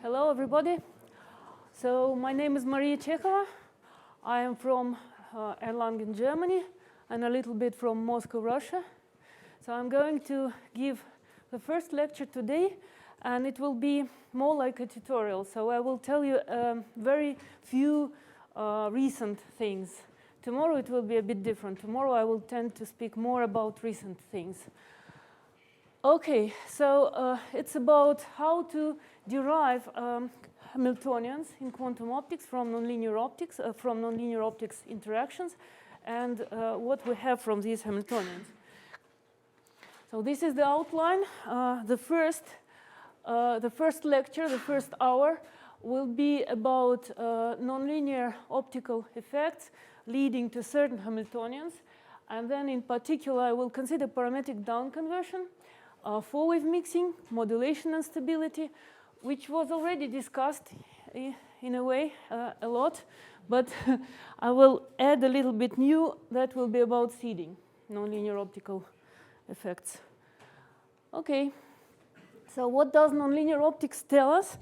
Hello, everybody. So my name is Maria Chekhova. I am from Erlangen, Germany, and a little bit from Moscow, Russia. So I'm going to give the first lecture today, and it will be more like a tutorial. So I will tell you very few recent things. Tomorrow it will be a bit different. Tomorrow I will tend to speak more about recent things. Okay, so it's about how to derive Hamiltonians in quantum optics from nonlinear optics interactions, and what we have from these Hamiltonians. So this is the outline. The first lecture, the first hour, will be about nonlinear optical effects leading to certain Hamiltonians, and then in particular I will consider parametric down conversion, four-wave mixing, modulation and stability, which was already discussed in a way a lot, but I will add a little bit new that will be about seeding, nonlinear optical effects. Okay, so what does nonlinear optics tell us?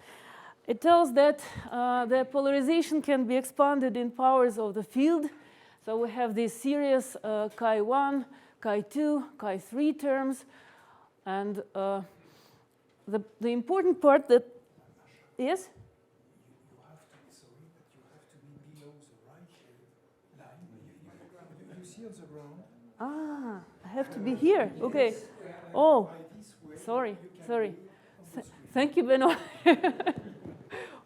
It tells that the polarization can be expanded in powers of the field. So we have this series chi1, chi2, chi3 terms. And the important part that, yes? You have to be sorry, but you have to be below the right line. You see on the ground? Ah, I have to be here. Okay. Oh, sorry. Thank you, Benoit.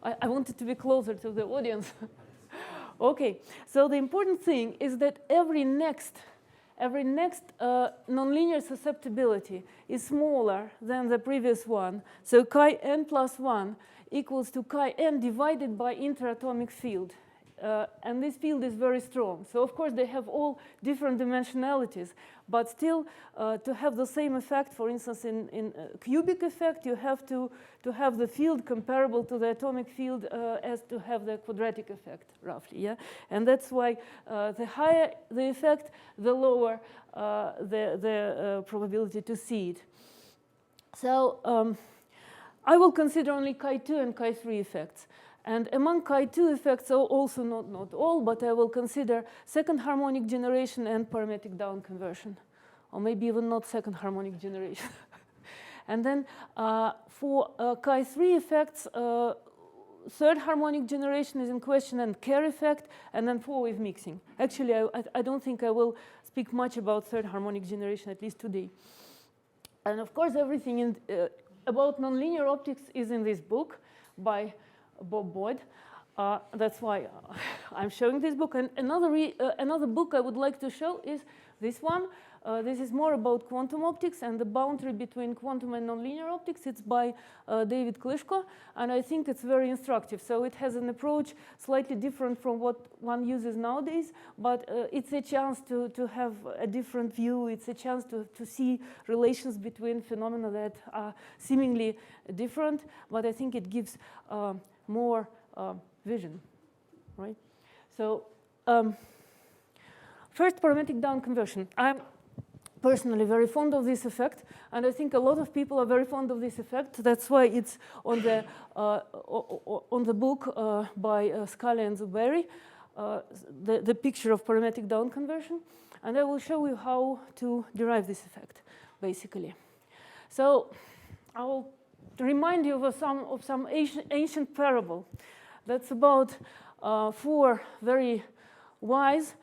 I wanted to be closer to the audience. Okay, so the important thing is that every next nonlinear susceptibility is smaller than the previous one. So chi n plus 1 equals to chi n divided by interatomic field. And this field is very strong. So of course they have all different dimensionalities, but still to have the same effect, for instance, in cubic effect, you have to have the field comparable to the atomic field as to have the quadratic effect, roughly. Yeah? And that's why the higher the effect, the lower the probability to see it. So I will consider only chi2 and chi3 effects. And among chi2 effects, also not all, but I will consider second harmonic generation and parametric down conversion, or maybe even not second harmonic generation. And then for chi3 effects, third harmonic generation is in question, and Kerr effect, and then four-wave mixing. Actually, I don't think I will speak much about third harmonic generation, at least today. And of course, everything about nonlinear optics is in this book by Bob Boyd. That's why I'm showing this book. And another book I would like to show is this one. This is more about quantum optics and the boundary between quantum and nonlinear optics. It's by David Klishko, and I think it's very instructive. So it has an approach slightly different from what one uses nowadays, but it's a chance to have a different view. It's a chance to see relations between phenomena that are seemingly different, but I think it gives more vision, right? So first, parametric down conversion. I'm personally very fond of this effect, and I think a lot of people are very fond of this effect. That's why it's on the book by Scully and Zubairi, the picture of parametric down conversion. And I will show you how to derive this effect, basically. So I will remind you of some ancient parable that's about four very wise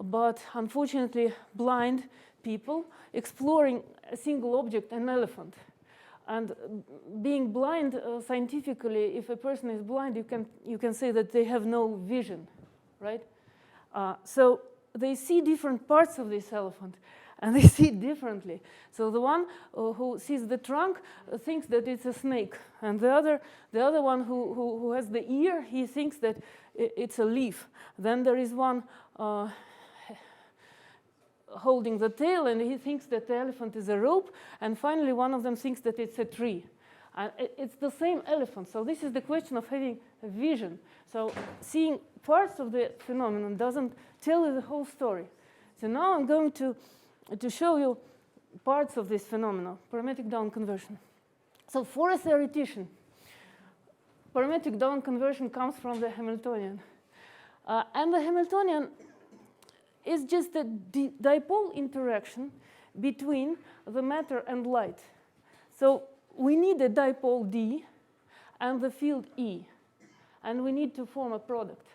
but unfortunately blind people exploring a single object, an elephant. And being blind scientifically, if a person is blind, you can say that they have no vision, right? So they see different parts of this elephant, and they see it differently. So the one who sees the trunk thinks that it's a snake, and the other one who has the ear, he thinks that it's a leaf. Then there is one holding the tail, and he thinks that the elephant is a rope, and finally one of them thinks that it's a tree. And it's the same elephant. So this is the question of having a vision. So seeing parts of the phenomenon doesn't tell you the whole story. So now I'm going to show you parts of this phenomenon, parametric down conversion. So for a theoretician, parametric down conversion comes from the Hamiltonian. And the Hamiltonian is just a dipole interaction between the matter and light. So we need a dipole D and the field E, and we need to form a product.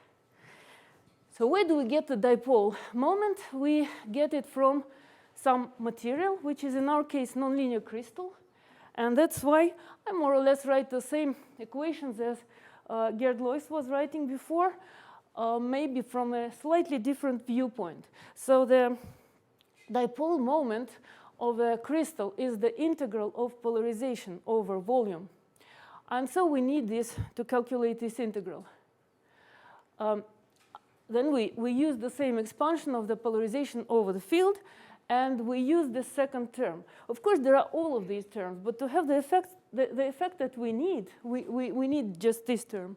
So where do we get the dipole moment? We get it from some material, which is in our case nonlinear crystal. And that's why I more or less write the same equations as Gerd Lois was writing before, maybe from a slightly different viewpoint. So the dipole moment of a crystal is the integral of polarization over volume. And so we need this to calculate this integral. Then we use the same expansion of the polarization over the field, and we use the second term. Of course, there are all of these terms, but to have the effect that we need, we need just this term.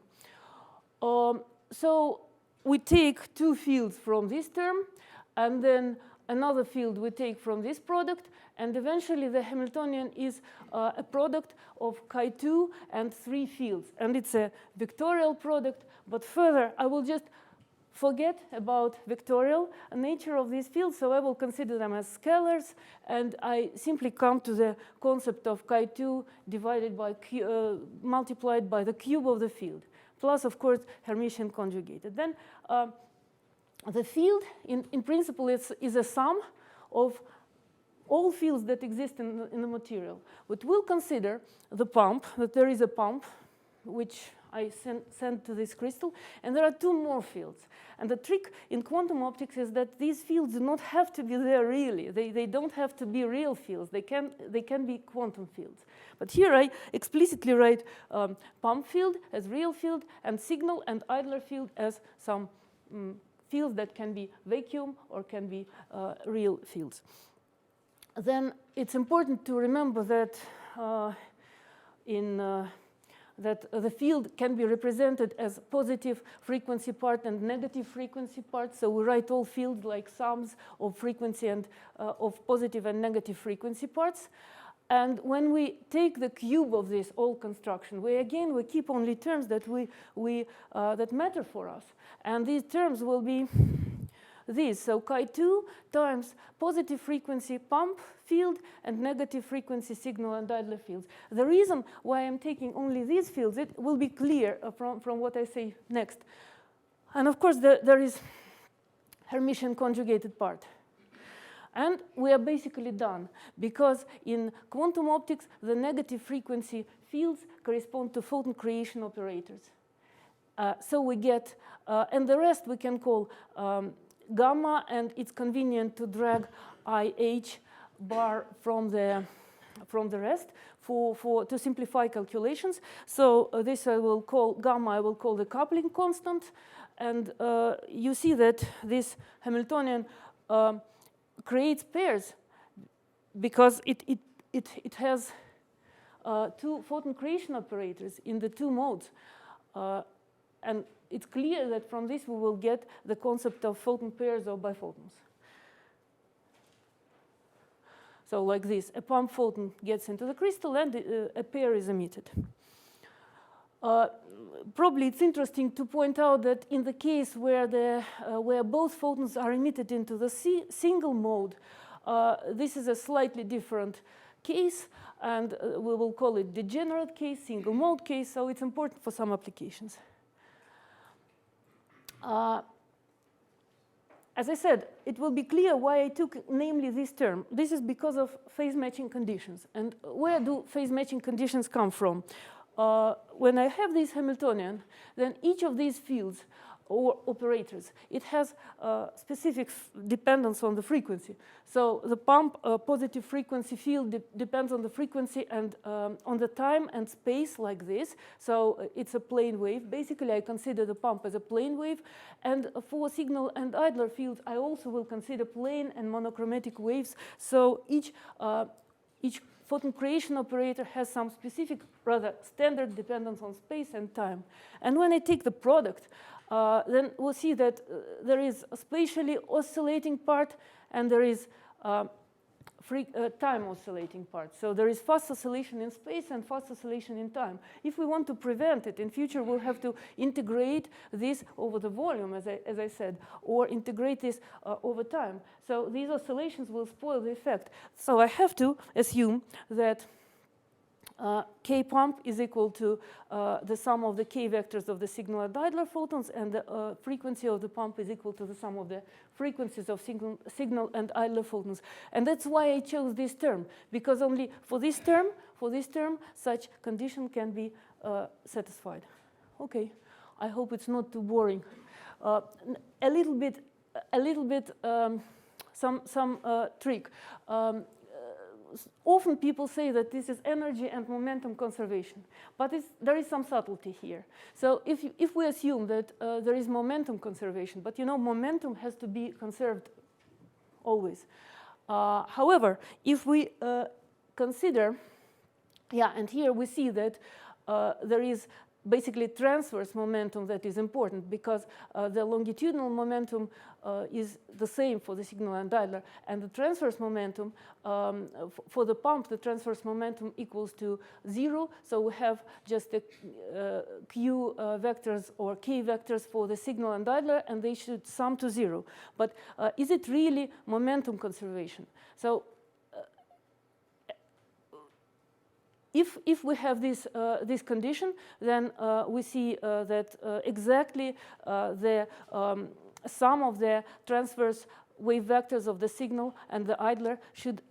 So we take two fields from this term, and then another field we take from this product, and eventually the Hamiltonian is a product of chi2 and 3 fields. And it's a vectorial product, but further I will just forget about vectorial nature of these fields, so I will consider them as scalars, and I simply come to the concept of chi2 divided by multiplied by the cube of the field, plus, of course, Hermitian conjugated. Then the field, in principle, is a sum of all fields that exist in the material. But we'll consider the pump, that there is a pump, which I send to this crystal, and there are two more fields. And the trick in quantum optics is that these fields do not have to be there really. They don't have to be real fields. They can be quantum fields. But here I explicitly write pump field as real field, and signal and idler field as some fields that can be vacuum or can be real fields. Then it's important to remember that that the field can be represented as positive frequency part and negative frequency part. So we write all fields like sums of frequency and of positive and negative frequency parts. And when we take the cube of this whole construction, we keep only terms that that matter for us. And these terms will be these. So chi2 times positive frequency pump field and negative frequency signal and idler fields. The reason why I'm taking only these fields, it will be clear from what I say next. And of course, there is Hermitian conjugated part. And we are basically done, because in quantum optics, the negative frequency fields correspond to photon creation operators. So we get, and the rest we can call gamma, and it's convenient to drag IH bar from the rest to simplify calculations. So this I will call gamma, I will call the coupling constant. And you see that this Hamiltonian creates pairs because it has two photon creation operators in the two modes. And it's clear that from this we will get the concept of photon pairs or biphotons. So like this, a pump photon gets into the crystal and a pair is emitted. Probably it's interesting to point out that in the case where both photons are emitted into the single mode, this is a slightly different case, and we will call it degenerate case, single mode case, so it's important for some applications. As I said, it will be clear why I took namely this term. This is because of phase matching conditions. And where do phase matching conditions come from? When I have this Hamiltonian, then each of these fields or operators, it has specific dependence on the frequency. So the pump positive frequency field depends on the frequency and on the time and space like this. So it's a plane wave. Basically, I consider the pump as a plane wave. And for signal and idler fields, I also will consider plane and monochromatic waves. So each photon creation operator has some specific, rather standard dependence on space and time. And when I take the product, then we'll see that there is a spatially oscillating part, and there is time oscillating part. So there is fast oscillation in space and fast oscillation in time. If we want to prevent it, in future we'll have to integrate this over the volume, as I said, or integrate this over time. So these oscillations will spoil the effect. So I have to assume that k pump is equal to the sum of the k vectors of the signal and idler photons, and the frequency of the pump is equal to the sum of the frequencies of signal and idler photons. And that's why I chose this term, because only for this term, such condition can be satisfied. Okay, I hope it's not too boring. A little bit, some trick. Often people say that this is energy and momentum conservation, but there is some subtlety here. So if we assume that there is momentum conservation, but you know momentum has to be conserved always. However, if we consider, and here we see that there is basically transverse momentum that is important, because the longitudinal momentum is the same for the signal and idler, and the transverse momentum for the pump, the transverse momentum equals to 0. So we have just the q vectors or k vectors for the signal and idler, and they should sum to 0. But is it really momentum conservation? So if we have this condition, then we see that exactly the sum of the transverse wave vectors of the signal and the idler should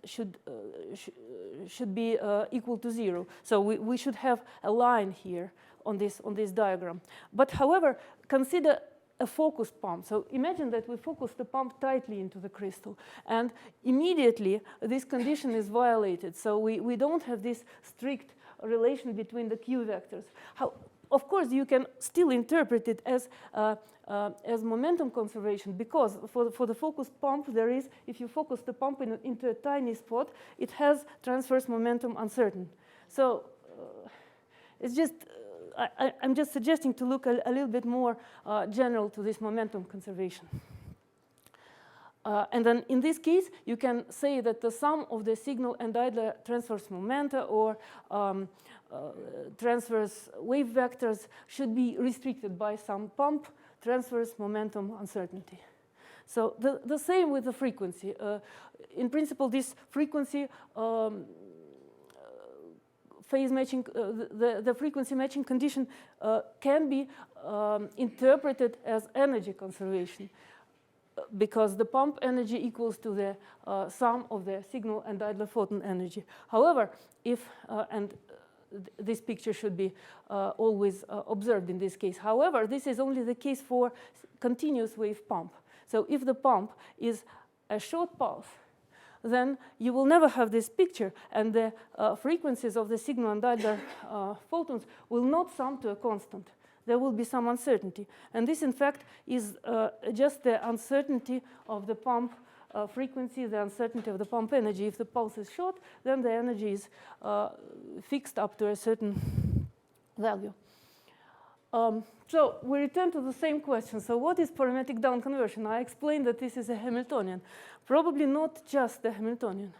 be equal to 0. So we should have a line here on this diagram. But however, consider a focused pump. So imagine that we focus the pump tightly into the crystal, and immediately this condition is violated. So we don't have this strict relation between the q vectors. Of course, you can still interpret it as momentum conservation, because for the focused pump, there is, if you focus the pump into a tiny spot, it has transverse momentum uncertain. So it's just, I'm just suggesting to look a little bit more general to this momentum conservation. And then in this case, you can say that the sum of the signal and idler transverse momenta or transverse wave vectors should be restricted by some pump transverse momentum uncertainty. So the same with the frequency. In principle, this frequency phase matching, the frequency matching condition can be interpreted as energy conservation, because the pump energy equals to the sum of the signal and idler photon energy. However, this picture should be always observed in this case. However, this is only the case for continuous wave pump. So if the pump is a short pulse, then you will never have this picture, and the frequencies of the signal and idler photons will not sum to a constant. There will be some uncertainty. And this, in fact, is just the uncertainty of the pump frequency, the uncertainty of the pump energy. If the pulse is short, then the energy is fixed up to a certain value. So we return to the same question. So what is parametric down conversion? I explained that this is a Hamiltonian. Probably not just the Hamiltonian.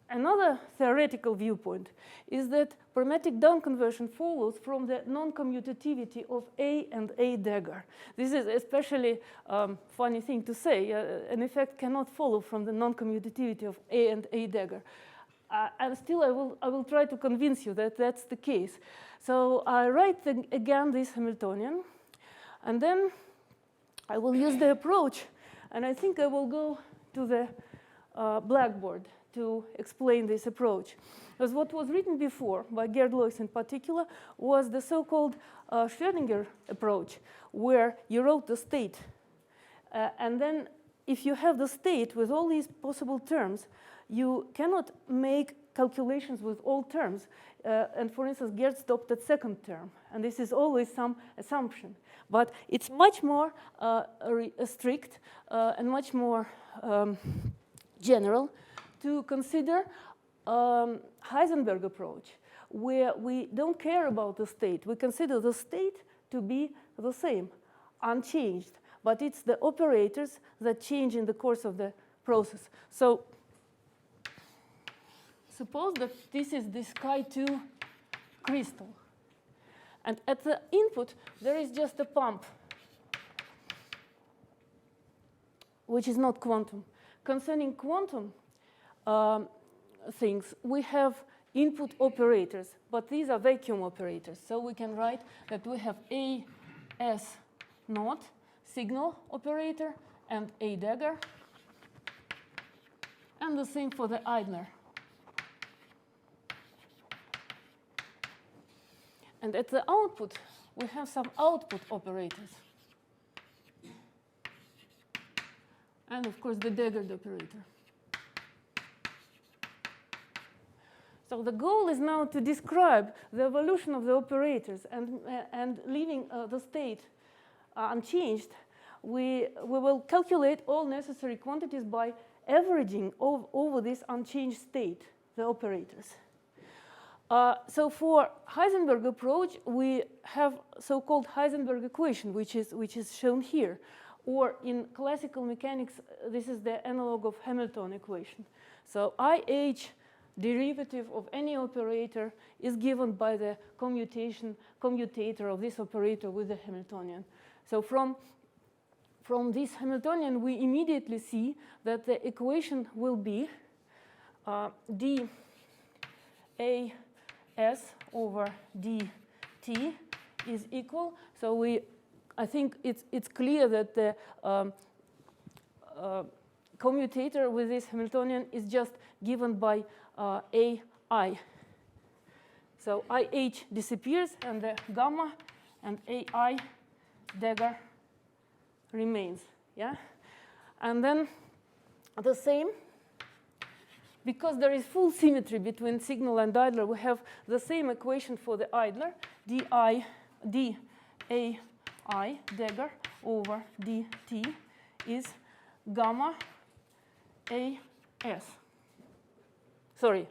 Another theoretical viewpoint is that parametric down conversion follows from the non-commutativity of A and A dagger. This is especially funny thing to say. An effect cannot follow from the non-commutativity of A and A dagger. And still, I will try to convince you that that's the case. So I write again this Hamiltonian, and then I will use the approach, and I think I will go to the blackboard to explain this approach. Because what was written before, by Gerd Lois in particular, was the so-called Schrödinger approach, where you wrote the state. And then if you have the state with all these possible terms, you cannot make calculations with all terms. And for instance, Gerd stopped at second term. And this is always some assumption. But it's much more strict and much more general to consider Heisenberg approach, where we don't care about the state. We consider the state to be the same, unchanged. But it's the operators that change in the course of the process. So suppose that this is the Chi2 crystal. And at the input, there is just a pump, which is not quantum. Concerning quantum things, we have input operators, but these are vacuum operators. So we can write that we have a s naught signal operator and a dagger, and the same for the idler. And at the output, we have some output operators. And of course, the daggered operator. So the goal is now to describe the evolution of the operators, and leaving the state unchanged, we will calculate all necessary quantities by averaging over this unchanged state, the operators. So for Heisenberg approach, we have so-called Heisenberg equation, which is shown here. Or in classical mechanics, this is the analog of Hamiltonian equation. So IH derivative of any operator is given by the commutator of this operator with the Hamiltonian. So from this Hamiltonian, we immediately see that the equation will be dAs over dt is equal. So I think it's clear that the commutator with this Hamiltonian is just given by AI. So IH disappears, and the gamma and AI dagger remains. Yeah, and then the same, because there is full symmetry between signal and idler, we have the same equation for the idler, dAI dagger over dt is gamma AS. Sorry,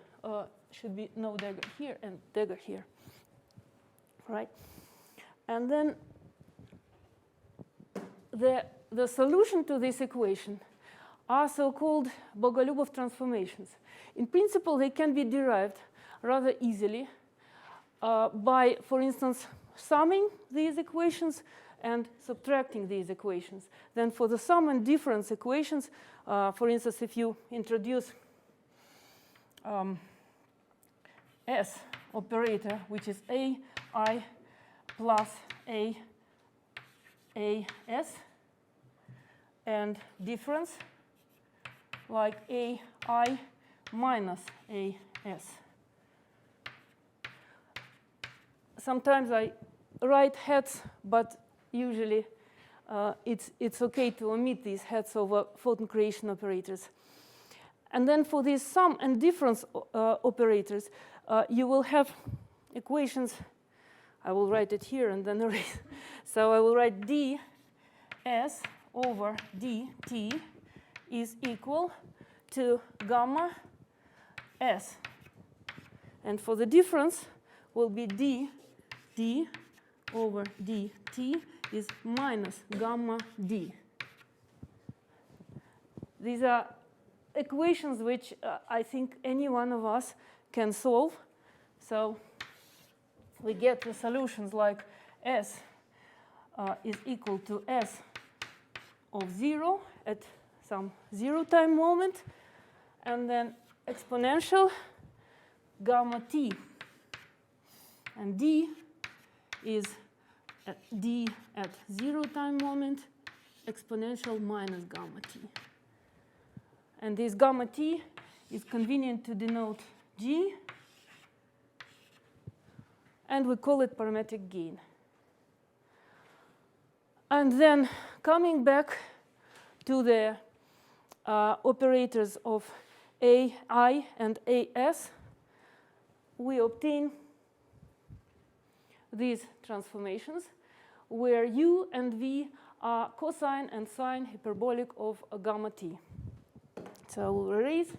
should be no dagger here and dagger here, right? And then the solution to this equation are so-called Bogoliubov transformations. In principle, they can be derived rather easily by, for instance, summing these equations and subtracting these equations. Then for the sum and difference equations, for instance, if you introduce S operator, which is AI plus AS, and difference like AI minus AS. Sometimes I write heads, but usually it's okay to omit these heads over photon creation operators. And then for these sum and difference operators, you will have equations. I will write it here and then erase. So I will write ds over dt is equal to gamma s. And for the difference will be d over dt is minus gamma d. These are equations which I think any one of us can solve. So we get the solutions like s is equal to s of 0 at some 0 time moment, and then exponential gamma t. And d is d at 0 time moment, exponential minus gamma t. And this gamma t is convenient to denote g, and we call it parametric gain. And then coming back to the operators of AI and AS, we obtain these transformations where u and v are cosine and sine hyperbolic of gamma t. So I will erase.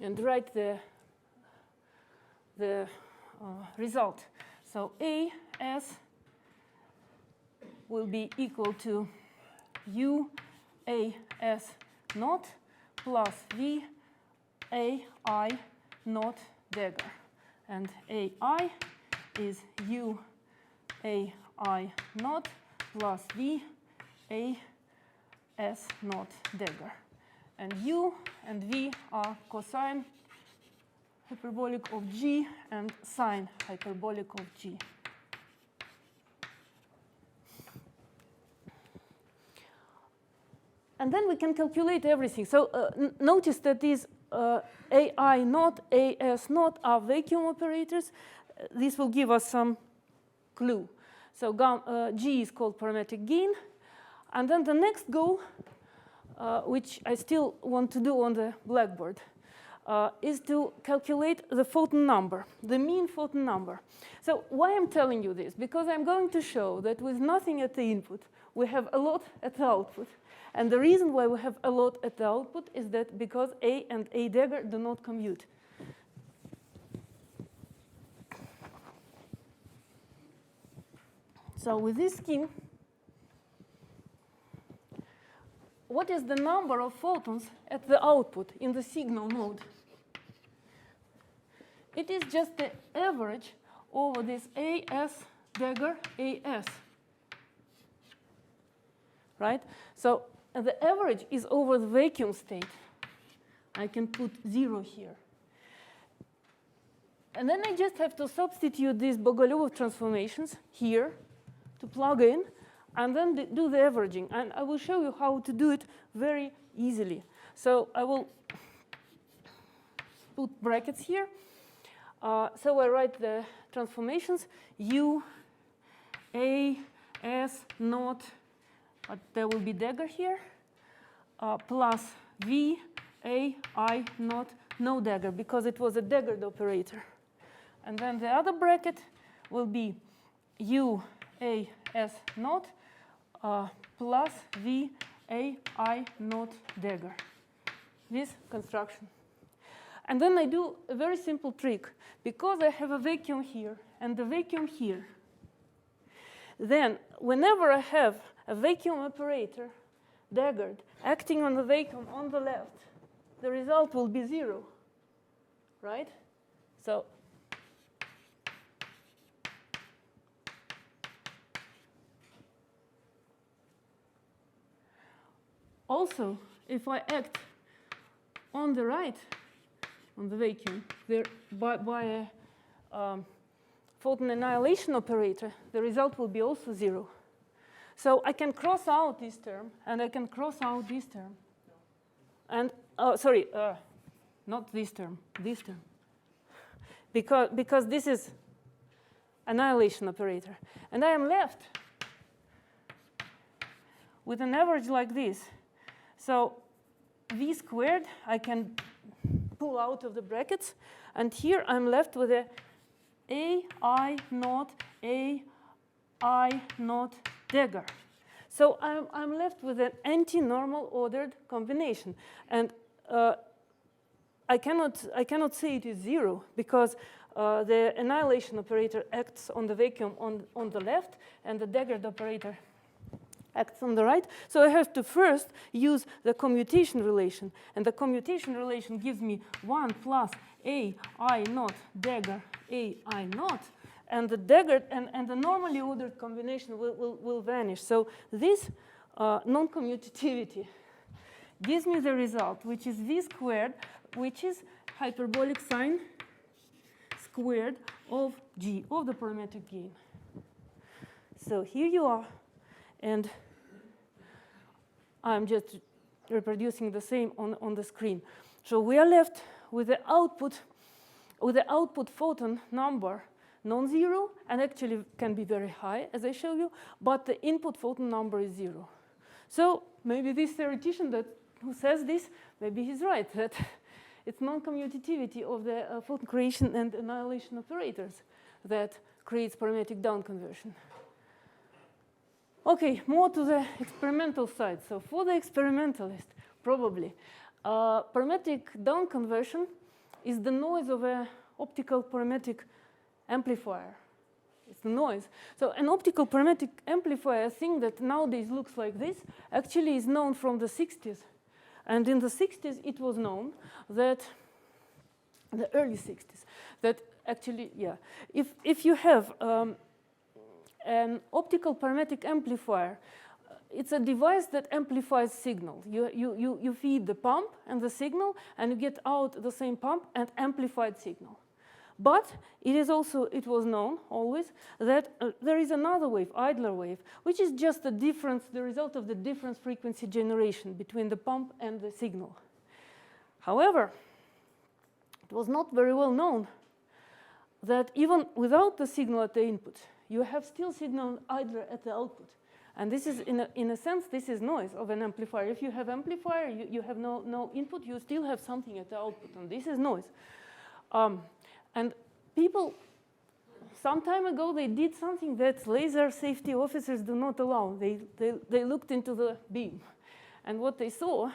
And write the result. So AS will be equal to UAS naught plus VAI naught dagger. And AI is UAI naught plus VAS naught dagger. And U and V are cosine hyperbolic of G and sine hyperbolic of G. And then we can calculate everything. So notice that these AI naught, AS naught are vacuum operators. This will give us some clue. So G is called parametric gain. And then the next goal, which I still want to do on the blackboard, is to calculate the photon number, the mean photon number. So why I'm telling you this? Because I'm going to show that with nothing at the input, we have a lot at the output. And the reason why we have a lot at the output is that because A and A dagger do not commute. So with this scheme, what is the number of photons at the output in the signal mode? It is just the average over this AS dagger AS. Right? So the average is over the vacuum state. I can put 0 here. And then I just have to substitute these Bogoliubov transformations here to plug in and then do the averaging. And I will show you how to do it very easily. So I will put brackets here. So I write the transformations U, A, S, naught, but there will be dagger here, plus V, A, I, naught, no dagger, because it was a daggered operator. And then the other bracket will be U, A, S, naught, plus V, A, I, naught, dagger. This construction. And then I do a very simple trick. Because I have a vacuum here and a vacuum here, then whenever I have a vacuum operator, daggered, acting on the vacuum on the left, the result will be 0, right? So also, if I act on the right, on the vacuum, there by a photon annihilation operator, the result will be also 0. So I can cross out this term, and I can cross out this term. And, sorry, not this term, this term. Because this is annihilation operator. And I am left with an average like this. So V squared, I can pull out of the brackets. And here I'm left with a AI naught, AI naught dagger. So I'm left with an anti-normal ordered combination. And I cannot say it is 0, because the annihilation operator acts on the vacuum on the left, and the daggered operator acts on the right. So I have to first use the commutation relation. And the commutation relation gives me 1 plus AI naught dagger AI naught. And the daggered and the normally ordered combination will vanish. So this non-commutativity gives me the result, which is V squared, which is hyperbolic sine squared of G, of the parametric gain. So here you are. And I'm just reproducing the same on the screen. So we are left with the output photon number non-zero, and actually can be very high, as I show you, but the input photon number is 0. So maybe this theoretician who says this, maybe he's right, that it's non-commutativity of the photon creation and annihilation operators that creates parametric down conversion. Okay, more to the experimental side. So for the experimentalist, probably, parametric down conversion is the noise of an optical parametric amplifier. It's the noise. So an optical parametric amplifier thing that nowadays looks like this actually is known from the 60s. And in the 60s, it was known that, the early 60s, that actually, yeah, if you have an optical parametric amplifier, it's a device that amplifies signal. You feed the pump and the signal, and you get out the same pump and amplified signal. But it was known always that there is another wave, idler wave, which is just the difference, the result of the difference frequency generation between the pump and the signal. However, it was not very well known that even without the signal at the input, you have still signal idler at the output. And this is, in a sense, this is noise of an amplifier. If you have amplifier, you have no input, you still have something at the output, and this is noise. And people, some time ago, they did something that laser safety officers do not allow. They looked into the beam. And what they saw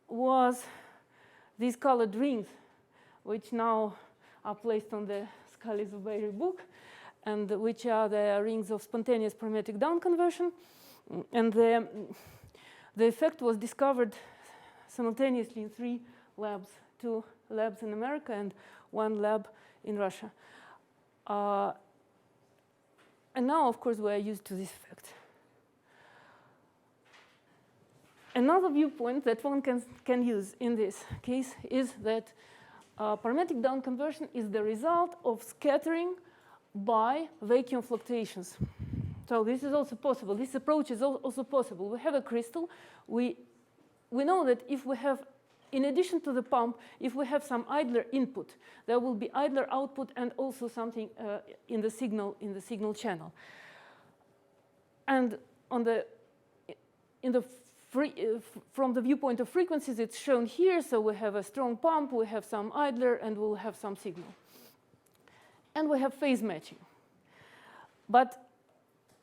was these colored rings, which now are placed on the Scully-Zuberi book, and which are the rings of spontaneous parametric down conversion. And the effect was discovered simultaneously in 3 labs, 2 labs in America and 1 lab in Russia. And now, of course, we are used to this effect. Another viewpoint that one can use in this case is that parametric down conversion is the result of scattering by vacuum fluctuations. So this is also possible. This approach is also possible. We have a crystal. We know that if we have, in addition to the pump, if we have some idler input, there will be idler output and also something in the signal channel. And from the viewpoint of frequencies, it's shown here. So we have a strong pump, we have some idler, and we'll have some signal. And we have phase matching. But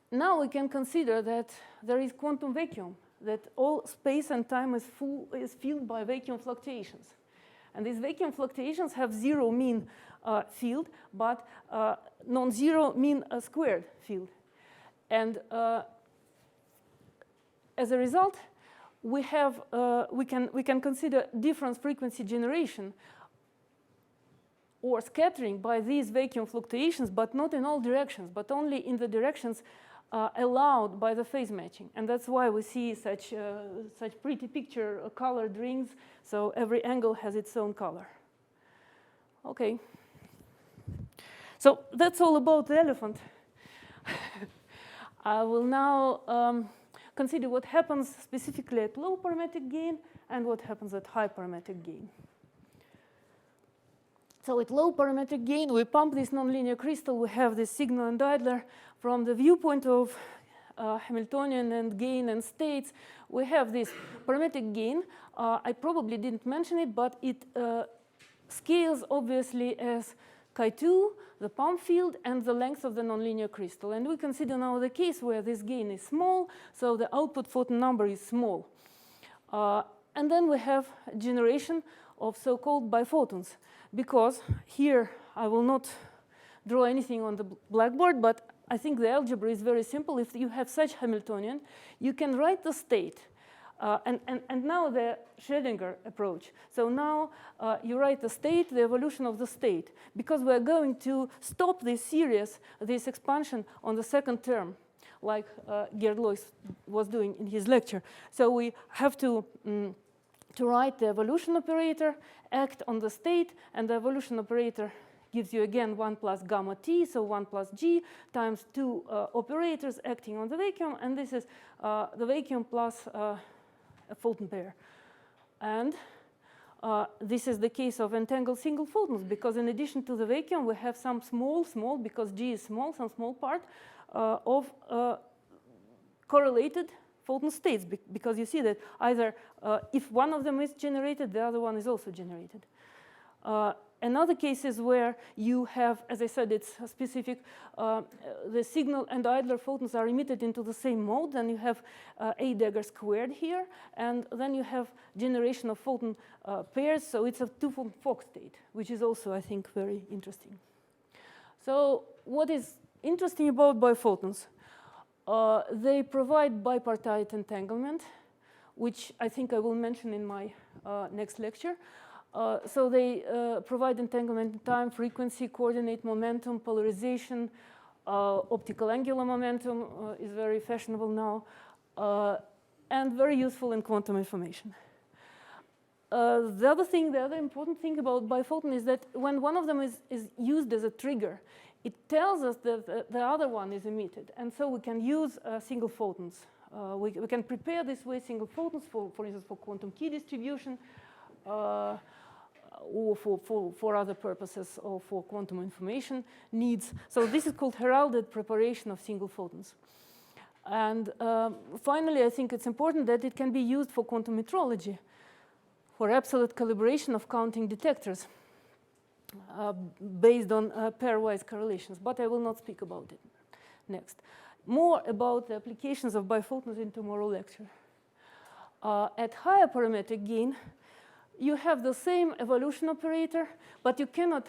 now we can consider that there is quantum vacuum, that all space and time is filled by vacuum fluctuations. And these vacuum fluctuations have 0 mean field, but non-zero mean squared field. And as a result, we can consider difference frequency generation or scattering by these vacuum fluctuations, but not in all directions, but only in the directions allowed by the phase matching. And that's why we see such pretty picture colored rings. So every angle has its own color. OK. So that's all about the elephant. I will now consider what happens specifically at low parametric gain and what happens at high parametric gain. So at low parametric gain, we pump this nonlinear crystal. We have this signal and idler. From the viewpoint of Hamiltonian and gain and states, we have this parametric gain. I probably didn't mention it, but it scales obviously as chi2, the pump field, and the length of the nonlinear crystal. And we consider now the case where this gain is small, so the output photon number is small. And then we have generation of so-called bi-photons. Because here I will not draw anything on the blackboard, but I think the algebra is very simple. If you have such Hamiltonian, you can write the state. And now the Schrödinger approach. So now you write the state, the evolution of the state, because we're going to stop this series, this expansion on the second term, like Gerd Lois was doing in his lecture. So we have to write the evolution operator, act on the state, and the evolution operator gives you again 1 plus gamma t, so 1 plus g times 2 operators acting on the vacuum, and this is the vacuum plus a photon pair. And this is the case of entangled single photons, because in addition to the vacuum, we have some small, because g is small, some small part of correlated photon states, because you see that either if one of them is generated, the other one is also generated. Another case is where you have, as I said, it's a specific, the signal and idler photons are emitted into the same mode, then you have A dagger squared here, and then you have generation of photon pairs, so it's a two-photon Fock state, which is also, I think, very interesting. So what is interesting about biphotons? They provide bipartite entanglement, which I think I will mention in my next lecture. So they provide entanglement in time, frequency, coordinate momentum, polarization, optical angular momentum is very fashionable now, and very useful in quantum information. The other important thing about biphoton is that when one of them is used as a trigger, it tells us that the other one is emitted. And so we can use single photons. We can prepare this way single photons, for instance, for quantum key distribution, or for other purposes, or for quantum information needs. So this is called heralded preparation of single photons. And finally, I think it's important that it can be used for quantum metrology, for absolute calibration of counting detectors based on pairwise correlations. But I will not speak about it next. More about the applications of biphotons in tomorrow's lecture. At higher parametric gain, you have the same evolution operator, but you cannot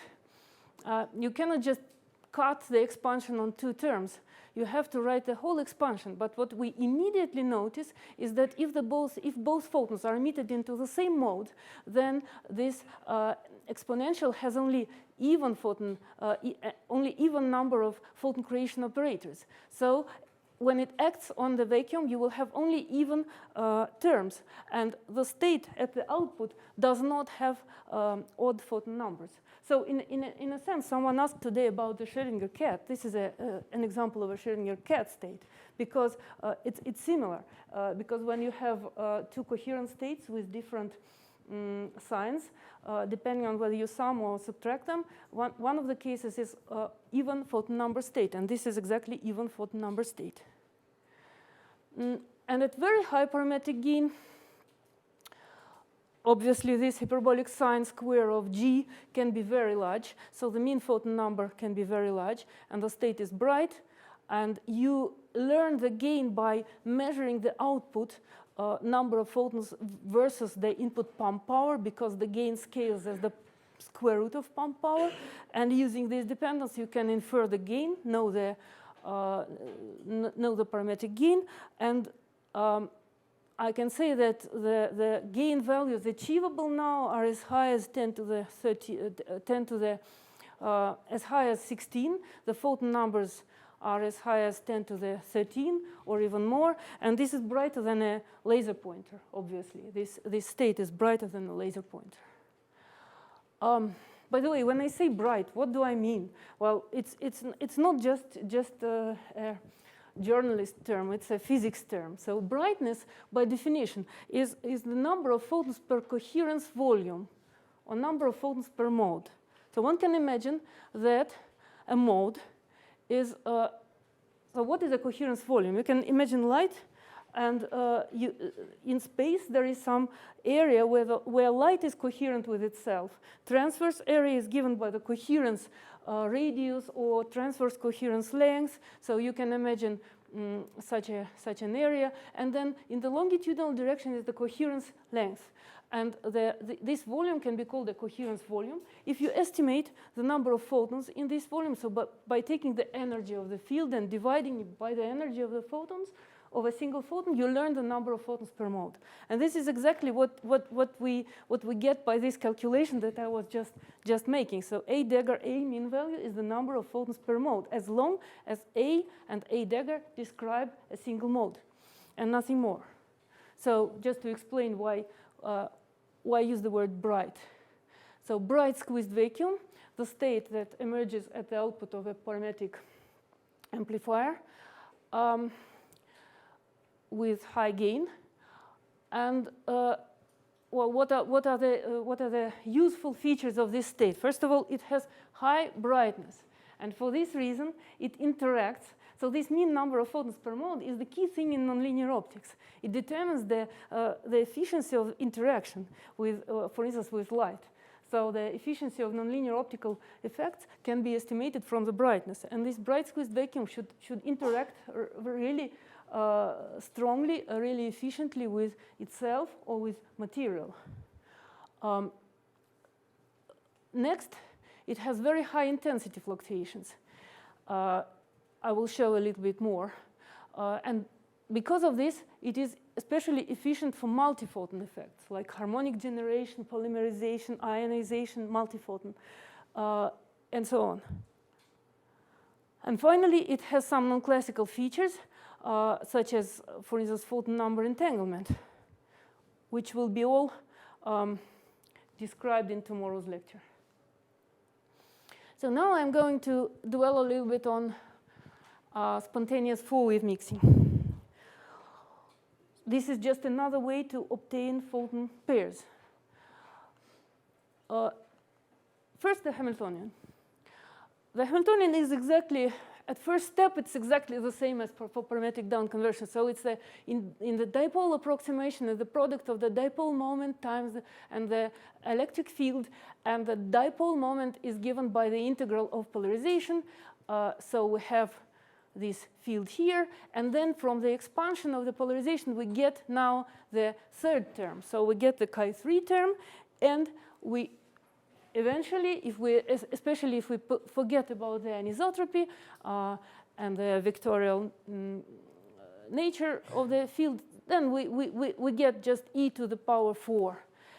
just cut the expansion on two terms. You have to write the whole expansion. But what we immediately notice is that if both photons are emitted into the same mode, then this exponential has only even number of photon creation operators. So when it acts on the vacuum, you will have only even terms. And the state at the output does not have odd photon numbers. So in a sense, someone asked today about the Schrödinger cat. This is an example of a Schrödinger cat state, because it's similar. Because when you have two coherent states with different signs, depending on whether you sum or subtract them, one of the cases is even photon number state, and this is exactly even photon number state. And at very high parametric gain, obviously this hyperbolic sine square of G can be very large, so the mean photon number can be very large, and the state is bright, and you learn the gain by measuring the output number of photons versus the input pump power, because the gain scales as the square root of pump power. And using this dependence, you can infer the gain, know the parametric gain. And I can say that the gain values achievable now are as high as 10 to the as high as 16. The photon numbers are as high as 10 to the 13 or even more, and this is brighter than a laser pointer, obviously. This state is brighter than a laser pointer. By the way, when I say bright, what do I mean? Well, it's not just a journalist term, it's a physics term. So brightness, by definition, is the number of photons per coherence volume, or number of photons per mode. So one can imagine that a mode is, so what is a coherence volume? You can imagine light, and in space there is some area where light is coherent with itself. Transverse area is given by the coherence radius or transverse coherence length. So you can imagine such an area, and then in the longitudinal direction is the coherence length. And this volume can be called a coherence volume if you estimate the number of photons in this volume. So by taking the energy of the field and dividing it by the energy of the photons of a single photon, you learn the number of photons per mode. And this is exactly what we get by this calculation that I was just making. So A dagger A mean value is the number of photons per mode, as long as A and A dagger describe a single mode and nothing more. So just to explain why use the word bright. So bright squeezed vacuum, the state that emerges at the output of a parametric amplifier with high gain. And well, what are the useful features of this state? First of all, it has high brightness, and for this reason, it interacts. So this mean number of photons per mode is the key thing in nonlinear optics. It determines the efficiency of interaction with, for instance, with light. So the efficiency of nonlinear optical effects can be estimated from the brightness. And this bright squeezed vacuum should interact really strongly, really efficiently with itself or with material. Next, it has very high intensity fluctuations. I will show a little bit more. And because of this, it is especially efficient for multi-photon effects, like harmonic generation, polymerization, ionization, multi-photon, and so on. And finally, it has some non-classical features, such as, for instance, photon number entanglement, which will be all described in tomorrow's lecture. So now I'm going to dwell a little bit on spontaneous four-wave mixing. This is just another way to obtain photon pairs. First, the Hamiltonian. The Hamiltonian is exactly, at first step, it's exactly the same as for parametric down conversion. So it's in the dipole approximation, the product of the dipole moment times and the electric field, and the dipole moment is given by the integral of polarization. So we have this field here, and then from the expansion of the polarization, we get now the third term. So we get the chi3 term, and we eventually, especially if we forget about the anisotropy and the vectorial nature of the field, then we get just e to the power 4.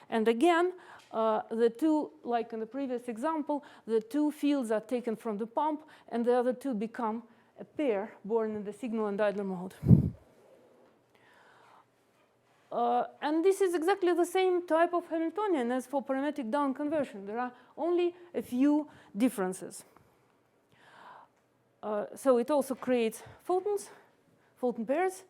And again, the two, like in the previous example, the two fields are taken from the pump, and the other two become a pair born in the signal and idler mode. And this is exactly the same type of Hamiltonian as for parametric down conversion. There are only a few differences. So it also creates photons, photon pairs,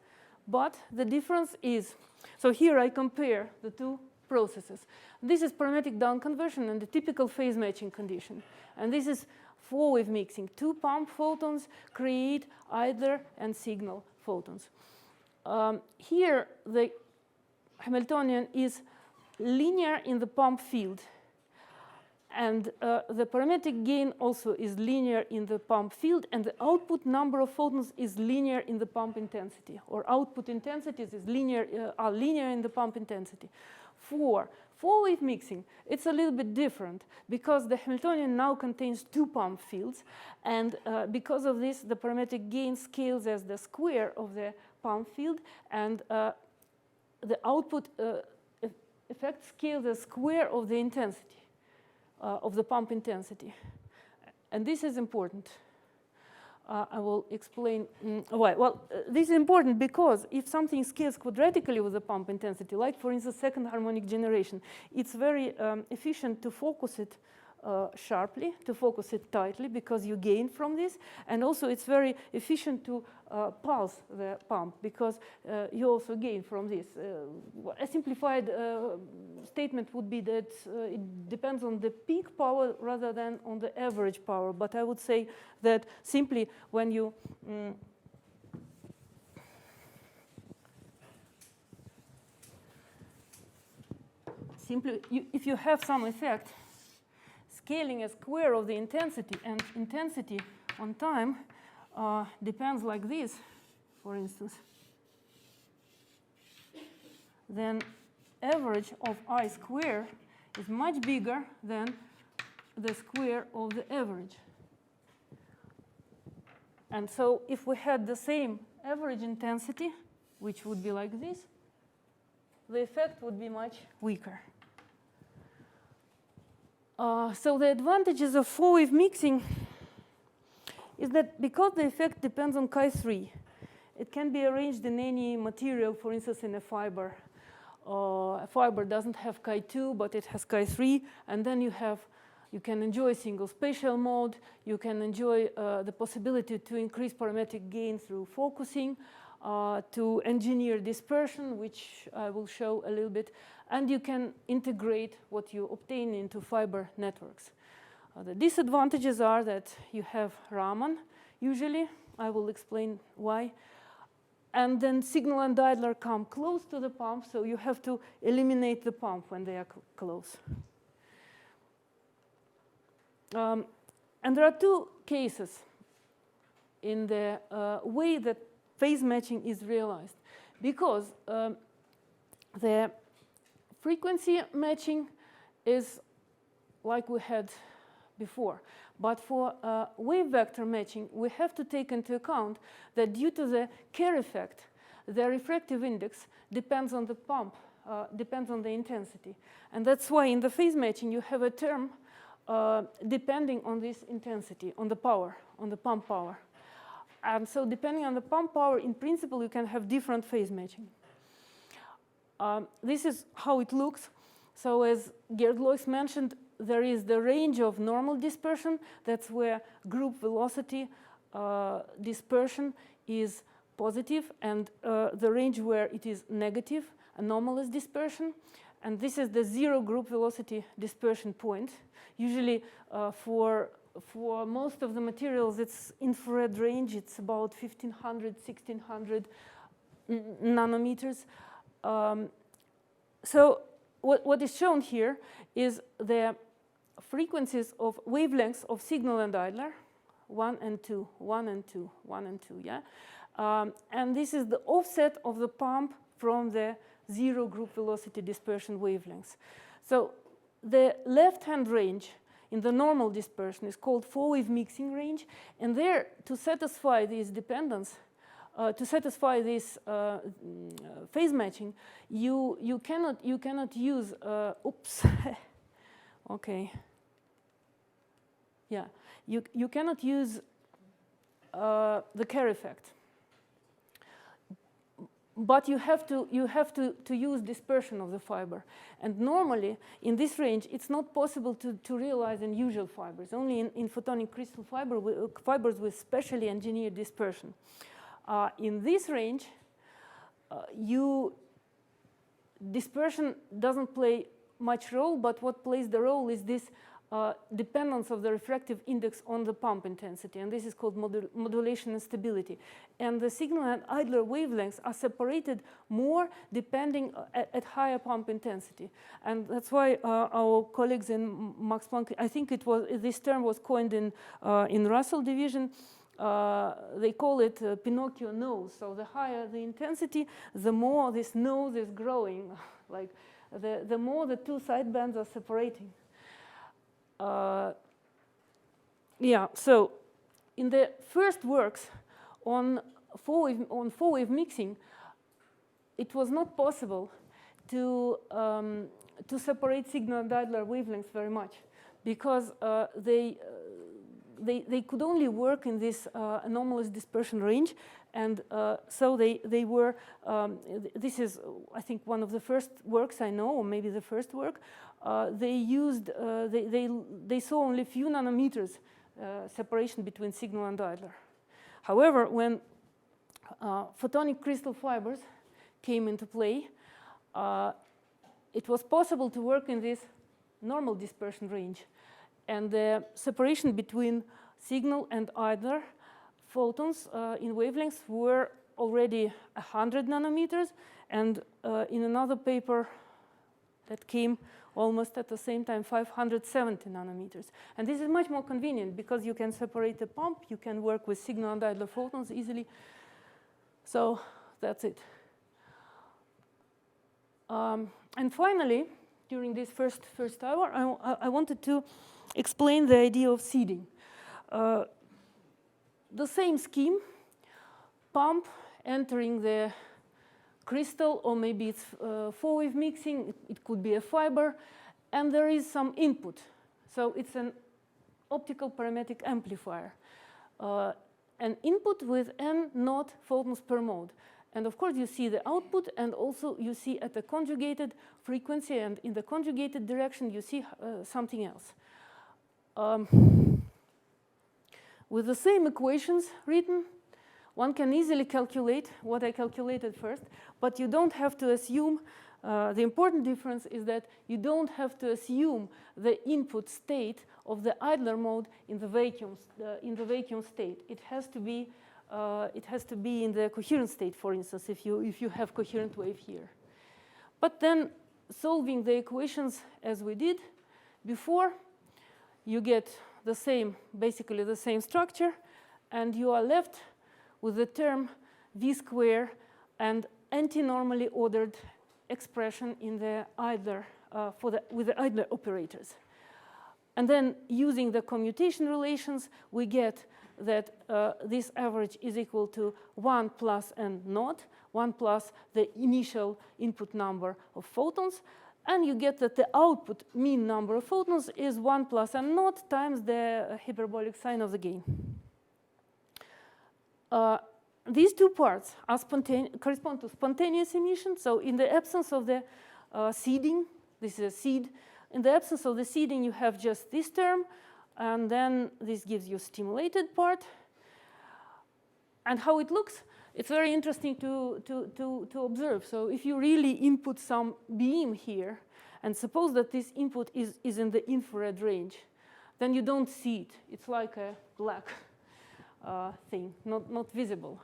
but the difference is, so here I compare the two processes. This is parametric down conversion and the typical phase matching condition. And this is four-wave mixing. Two pump photons create idler and signal photons. Here, the Hamiltonian is linear in the pump field. And the parametric gain also is linear in the pump field. And the output number of photons is linear in the pump intensity. Or output intensities are linear in the pump intensity. For four-wave mixing, it's a little bit different because the Hamiltonian now contains two pump fields. And because of this, the parametric gain scales as the square of the pump field. And the output effect scales the square of the intensity, of the pump intensity. And this is important. I will explain why. Well, this is important because if something scales quadratically with the pump intensity, like for instance second harmonic generation, it's very efficient to focus it sharply, to focus it tightly, because you gain from this. And also it's very efficient to pulse the pump, because you also gain from this. A simplified statement would be that it depends on the peak power rather than on the average power. But I would say that simply when you if you have some effect scaling a square of the intensity, and intensity on time depends like this, for instance, then average of I square is much bigger than the square of the average. And so if we had the same average intensity, which would be like this, the effect would be much weaker. So the advantages of four-wave mixing is that because the effect depends on chi3, it can be arranged in any material, for instance, in a fiber. A fiber doesn't have chi2, but it has chi3, and then you can enjoy single spatial mode. You can enjoy the possibility to increase parametric gain through focusing, to engineer dispersion, which I will show a little bit, and you can integrate what you obtain into fiber networks. The disadvantages are that you have Raman, usually. I will explain why. And then signal and idler come close to the pump, so you have to eliminate the pump when they are close. And there are two cases in the way that phase matching is realized, because the frequency matching is like we had before. But for wave vector matching, we have to take into account that due to the Kerr effect, the refractive index depends on the pump, depends on the intensity. And that's why in the phase matching, you have a term depending on this intensity, on the power, on the pump power. And so depending on the pump power, in principle, you can have different phase matching. This is how it looks. So as Gerd Lois mentioned, there is the range of normal dispersion. That's where group velocity dispersion is positive, and the range where it is negative, anomalous dispersion. And this is the zero group velocity dispersion point. Usually for most of the materials, it's infrared range. It's about 1,500, 1,600 nanometers. So what is shown here is the frequencies of wavelengths of signal and idler, 1 and 2, 1 and 2, 1 and 2, yeah? And this is the offset of the pump from the zero group velocity dispersion wavelengths. So the left-hand range in the normal dispersion is called four-wave mixing range. And there, to satisfy this dependence, to satisfy this phase matching, you cannot use, oops, okay. Yeah, you cannot use the Kerr effect. But you have to use dispersion of the fiber. And normally, in this range, it's not possible to realize in usual fibers, only in photonic crystal fibers with specially engineered dispersion. In this range, dispersion doesn't play much role, but what plays the role is this dependence of the refractive index on the pump intensity, and this is called modulation instability. And the signal and idler wavelengths are separated more depending at higher pump intensity. And that's why our colleagues in Max Planck, I think this term was coined in Russell division. They call it Pinocchio nose. So the higher the intensity, the more this nose is growing, like the more the two sidebands are separating. Yeah, so in the first works on four-wave mixing, it was not possible to separate signal and idler wavelengths very much, because they could only work in this anomalous dispersion range, and so they were. This is, I think, one of the first works I know, or maybe the first work. They saw only a few nanometers separation between signal and idler. However, when photonic crystal fibers came into play, it was possible to work in this normal dispersion range. And the separation between signal and idler photons in wavelengths were already 100 nanometers. And in another paper that came almost at the same time, 570 nanometers. And this is much more convenient because you can separate the pump, you can work with signal and idler photons easily. So that's it. And finally, during this first hour, I wanted to explain the idea of seeding. The same scheme, pump entering the crystal, or maybe it's four-wave mixing, it could be a fiber, and there is some input. So it's an optical parametric amplifier. An input with n0 photons per mode. And of course, you see the output, and also you see at the conjugated frequency, and in the conjugated direction, you see something else. With the same equations written, one can easily calculate what I calculated first, but you don't have to assume, the important difference is that you don't have to assume the input state of the idler mode in the vacuum state. It has to be in the coherent state, for instance, if you have coherent wave here. But then solving the equations as we did before, you get the same, basically the same structure, and you are left with the term v square and anti-normally ordered expression in the idler with the idler operators. And then using the commutation relations, we get that this average is equal to 1 plus n naught, 1 plus the initial input number of photons. And you get that the output mean number of photons is 1 plus n naught times the hyperbolic sign of the gain. These two parts are correspond to spontaneous emission. So in the absence of the seeding, this is a seed. In the absence of the seeding, you have just this term. And then this gives you stimulated part. And how it looks, it's very interesting to observe. So if you really input some beam here, and suppose that this input is in the infrared range, then you don't see it. It's like a black thing, not visible.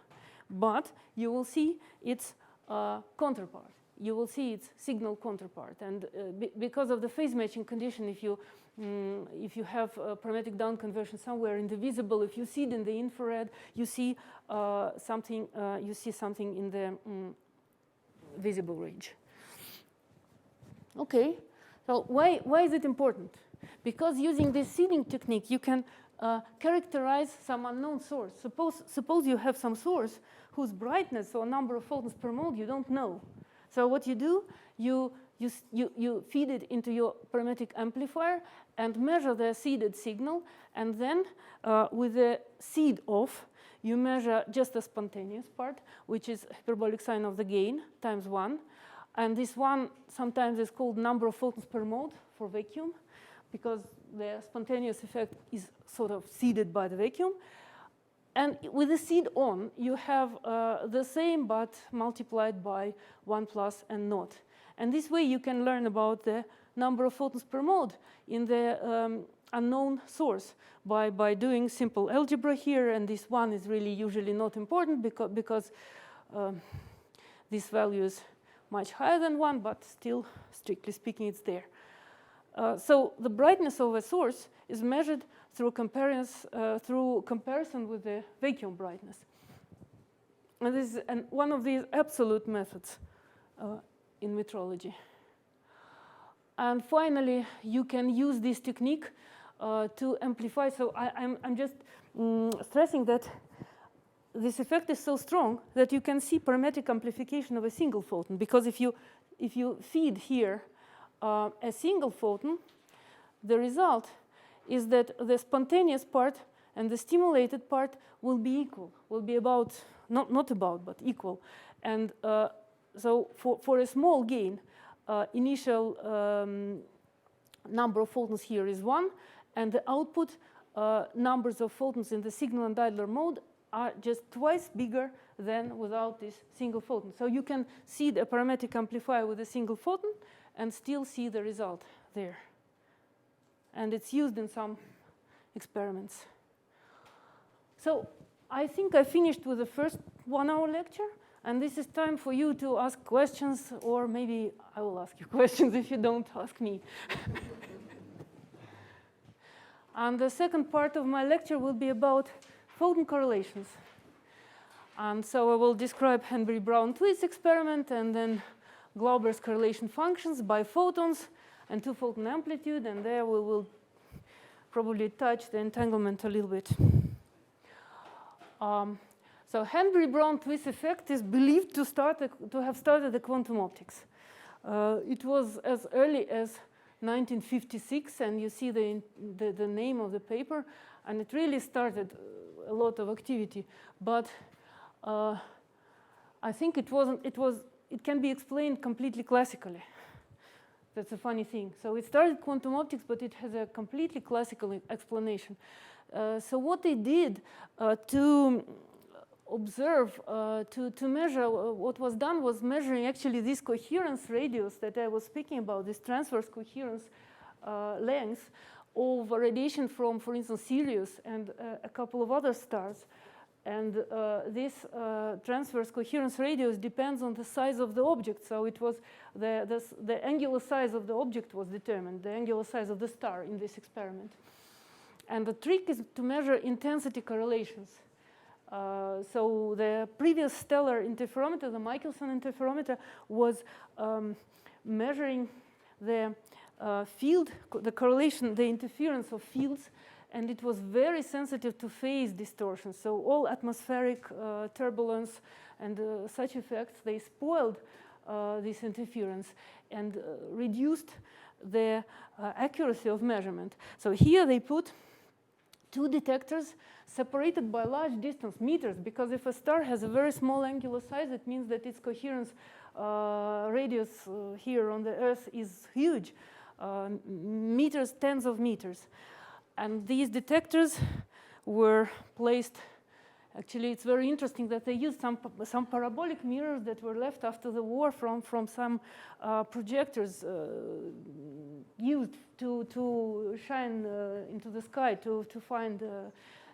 But you will see its counterpart. You will see its signal counterpart. And because of the phase matching condition, if you have a parametric down conversion somewhere in the visible, if you see it in the infrared, you see something. You see something in the visible range. Okay. So why is it important? Because using this seeding technique, you can characterize some unknown source. Suppose you have some source whose brightness or number of photons per mode you don't know. So what you do, you feed it into your parametric amplifier and measure the seeded signal. And then with the seed off, you measure just the spontaneous part, which is hyperbolic sign of the gain times 1. And this one sometimes is called number of photons per mode for vacuum, because the spontaneous effect is sort of seeded by the vacuum. And with the seed on, you have the same but multiplied by 1 plus n naught. And this way you can learn about the number of photons per mode in the unknown source by doing simple algebra here. And this one is really usually not important because this value is much higher than 1, but still, strictly speaking, it's there. So the brightness of a source is measured through comparison with the vacuum brightness. And this is one of these absolute methods in metrology. And finally, you can use this technique to amplify. So I'm just stressing that this effect is so strong that you can see parametric amplification of a single photon. Because if you feed here a single photon, the result is that the spontaneous part and the stimulated part will be equal, will be about, not about, but equal. And so for a small gain, initial number of photons here is 1, and the output numbers of photons in the signal and idler mode are just twice bigger than without this single photon. So you can see the parametric amplifier with a single photon and still see the result there. And it's used in some experiments. So I think I finished with the first 1 hour lecture. And this is time for you to ask questions, or maybe I will ask you questions if you don't ask me. And the second part of my lecture will be about photon correlations. And so I will describe Hanbury Brown Twiss experiment, and then Glauber's correlation functions, bi-photons, and two-photon amplitude. And there we will probably touch the entanglement a little bit. So Hanbury Brown Twiss effect is believed to have started the quantum optics. It was as early as 1956, and you see the name of the paper, and it really started a lot of activity. But I think it can be explained completely classically. That's a funny thing. So it started quantum optics, but it has a completely classical explanation. So what they did to observe, to measure, what was done was measuring actually this coherence radius that I was speaking about, this transverse coherence length of radiation from, for instance, Sirius and a couple of other stars. And this transverse coherence radius depends on the size of the object. So it was the angular size of the object was determined, the angular size of the star in this experiment. And the trick is to measure intensity correlations. So the previous stellar interferometer, the Michelson interferometer, was measuring the field, the correlation, the interference of fields, and it was very sensitive to phase distortion. So all atmospheric turbulence and such effects, they spoiled this interference and reduced the accuracy of measurement. So here they put two detectors separated by large distance, meters, because if a star has a very small angular size, it means that its coherence radius here on the Earth is huge, meters, tens of meters. And these detectors were placed, actually it's very interesting that they used some parabolic mirrors that were left after the war from some projectors used to shine into the sky to find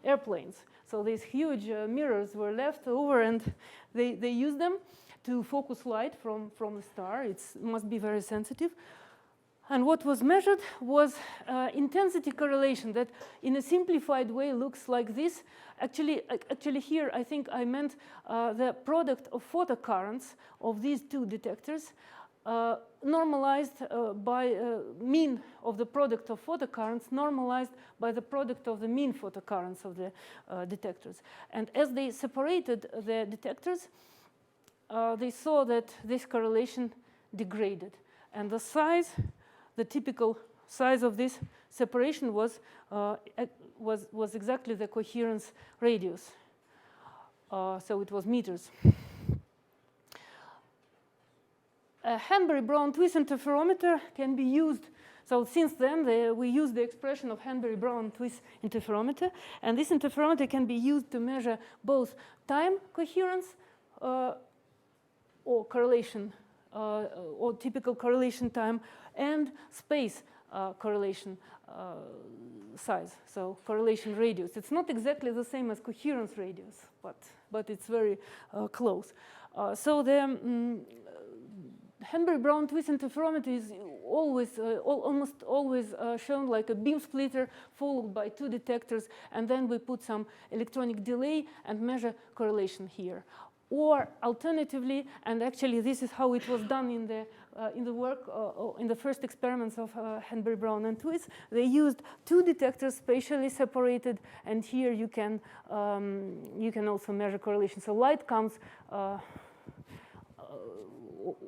airplanes. So these huge mirrors were left over, and they used them to focus light from the star. It must be very sensitive. And what was measured was intensity correlation that in a simplified way looks like this. Actually here I think I meant the product of photocurrents of these two detectors normalized by mean of the product of photocurrents normalized by the product of the mean photocurrents of the detectors. And as they separated the detectors, they saw that this correlation degraded. And the size, the typical size of this separation was exactly the coherence radius. So it was meters. A Hanbury Brown Twiss interferometer can be used. So since then, we use the expression of Hanbury Brown Twiss interferometer. And this interferometer can be used to measure both time coherence or correlation, or typical correlation time, and space correlation size, so correlation radius. It's not exactly the same as coherence radius, but it's very close. So the Hanbury Brown Twiss interferometer is always, almost always shown like a beam splitter followed by two detectors, and then we put some electronic delay and measure correlation here. Or alternatively, and actually this is how it was done in the work, in the first experiments of Hanbury Brown and Twiss, they used two detectors spatially separated, and here you can also measure correlation. So light comes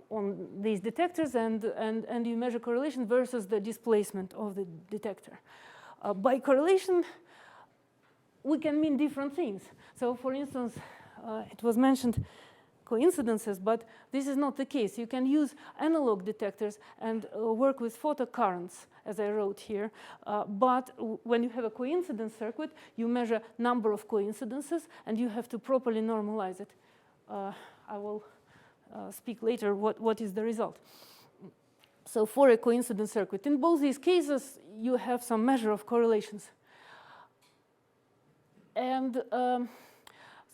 on these detectors, and you measure correlation versus the displacement of the detector. By correlation, we can mean different things. So for instance, it was mentioned coincidences, but this is not the case. You can use analog detectors and work with photocurrents, as I wrote here. But when you have a coincidence circuit, you measure number of coincidences, and you have to properly normalize it. I will speak later what is the result. So for a coincidence circuit, in both these cases, you have some measure of correlations. And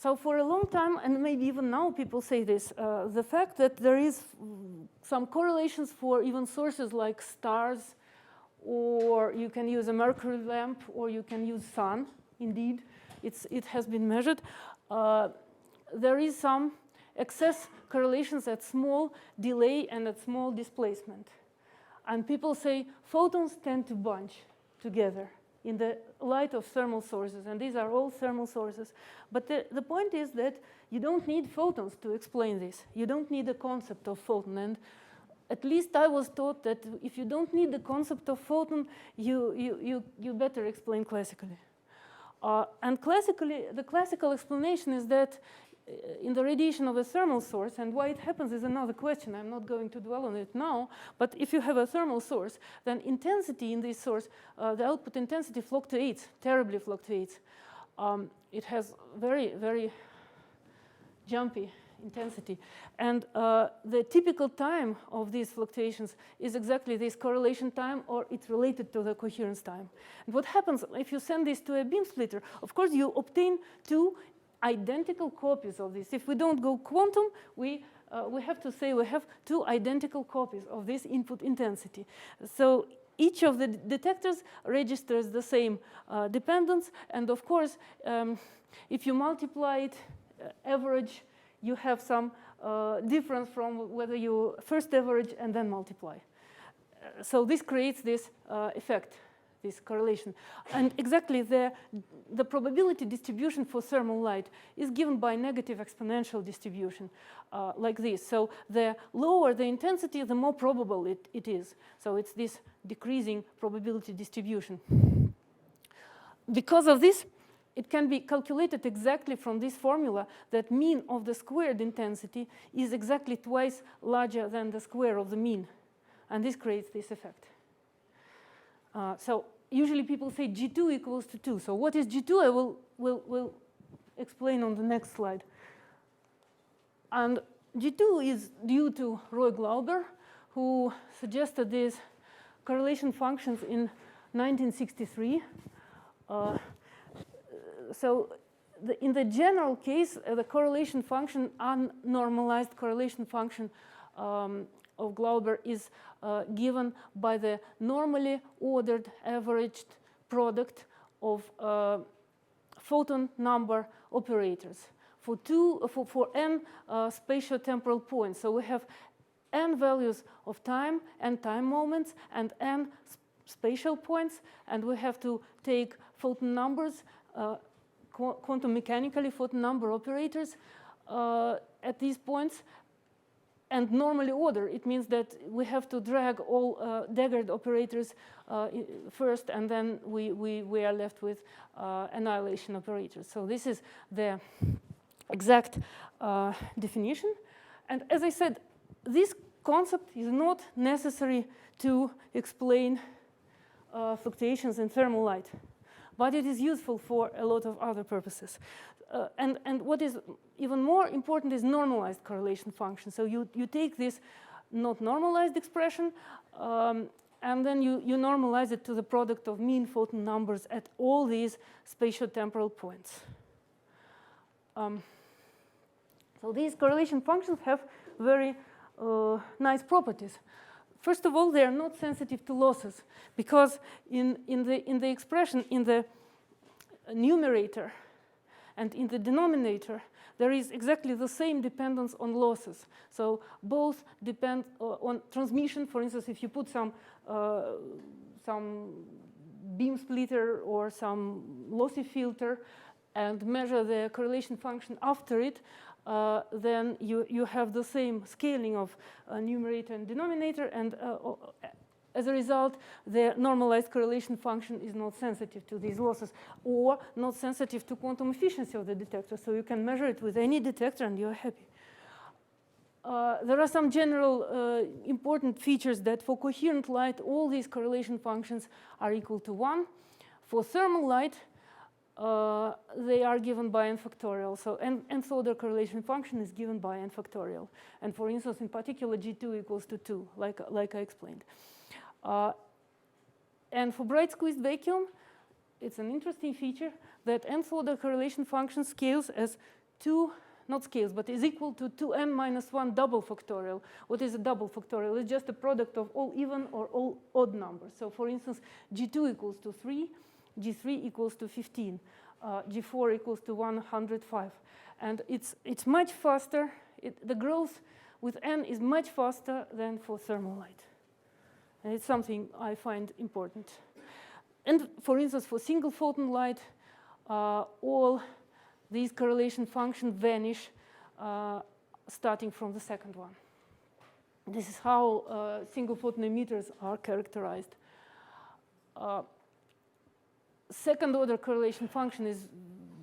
so for a long time, and maybe even now people say this, the fact that there is some correlations for even sources like stars, or you can use a mercury lamp, or you can use sun, indeed, it has been measured. There is some excess correlations at small delay and at small displacement. And people say photons tend to bunch together in the light of thermal sources, and these are all thermal sources. But the point is that you don't need photons to explain this. You don't need the concept of photon, and at least I was taught that if you don't need the concept of photon, you better explain classically. And classically, the classical explanation is that in the radiation of a thermal source, and why it happens is another question. I'm not going to dwell on it now, but if you have a thermal source, then intensity in this source, the output intensity fluctuates, terribly fluctuates. It has very, very jumpy intensity. And the typical time of these fluctuations is exactly this correlation time, or it's related to the coherence time. And what happens if you send this to a beam splitter? Of course, you obtain two identical copies of this. If we don't go quantum, we have to say we have two identical copies of this input intensity. So each of the detectors registers the same dependence, and of course, if you multiply it, average, you have some difference from whether you first average and then multiply. so this creates this effect, this correlation. And exactly the probability distribution for thermal light is given by negative exponential distribution, like this. So the lower the intensity, the more probable it is. So it's this decreasing probability distribution. Because of this, it can be calculated exactly from this formula that mean of the squared intensity is exactly twice larger than the square of the mean. And this creates this effect. So usually people say G2 equals to 2. So what is G2? I will explain on the next slide. And G2 is due to Roy Glauber, who suggested these correlation functions in 1963. So in the general case, the correlation function, unnormalized correlation function of Glauber is given by the normally ordered averaged product of photon number operators for n spatiotemporal points. So we have n values of time and time moments and n spatial points, and we have to take photon numbers, quantum mechanically photon number operators at these points, and normally order. It means that we have to drag all daggered operators first, and then we are left with annihilation operators. So this is the exact definition. And as I said, this concept is not necessary to explain fluctuations in thermal light, but it is useful for a lot of other purposes. And what is even more important is normalized correlation function. So you take this not normalized expression, and then you normalize it to the product of mean photon numbers at all these spatiotemporal points. So these correlation functions have very nice properties. First of all, they are not sensitive to losses, because in the expression, in the numerator and in the denominator, there is exactly the same dependence on losses. So both depend on transmission. For instance, if you put some beam splitter or some lossy filter and measure the correlation function after it, then you have the same scaling of numerator and denominator, and as a result, the normalized correlation function is not sensitive to these losses, or not sensitive to quantum efficiency of the detector. So you can measure it with any detector and you're happy. There are some general important features that for coherent light, all these correlation functions are equal to 1. For thermal light, they are given by n factorial. So nth order correlation function is given by n factorial. And for instance, in particular, G2 equals to 2, like I explained. And for bright squeezed vacuum, it's an interesting feature that nth order correlation function scales as 2, not scales, but is equal to 2n minus 1 double factorial. What is a double factorial? It's just a product of all even or all odd numbers. So for instance, G2 equals to 3, G3 equals to 15, G4 equals to 105. And it's much faster. The growth with n is much faster than for thermal light. And it's something I find important. And for instance, for single photon light, all these correlation functions vanish starting from the second one. This is how single photon emitters are characterized. Second order correlation function is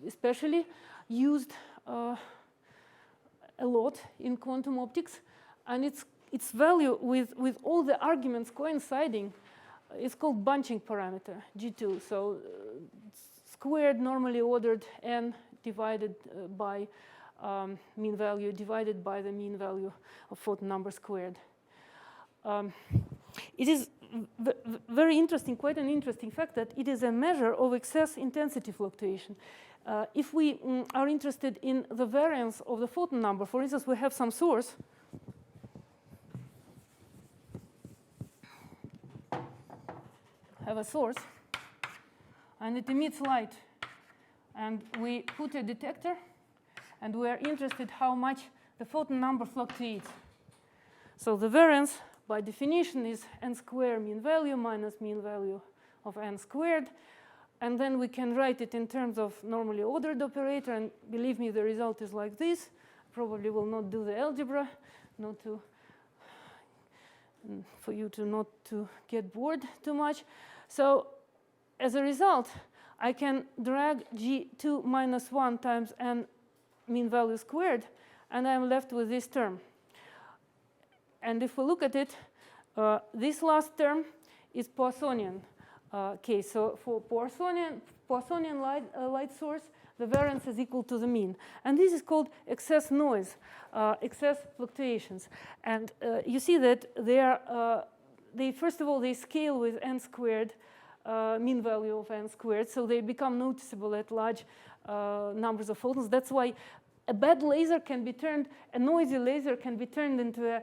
especially used a lot in quantum optics, and its value with all the arguments coinciding is called bunching parameter, G2. So squared normally ordered n divided by mean value divided by the mean value of photon number squared. It is very interesting, quite an interesting fact that it is a measure of excess intensity fluctuation. If we are interested in the variance of the photon number, for instance, we have some source. Have a source, and it emits light. And we put a detector, and we are interested how much the photon number fluctuates. So the variance by definition is n squared mean value minus mean value of n squared. And then we can write it in terms of normally ordered operator. And believe me, the result is like this. Probably will not do the algebra, not to, for you to not to get bored too much. So as a result, I can drag G2 minus 1 times n mean value squared, and I'm left with this term. And if we look at it, this last term is Poissonian case. So for Poissonian light source, the variance is equal to the mean. And this is called excess noise, excess fluctuations. And you see that they first of all, they scale with n squared, mean value of n squared. So they become noticeable at large numbers of photons. That's why a bad laser can be turned, a noisy laser can be turned into a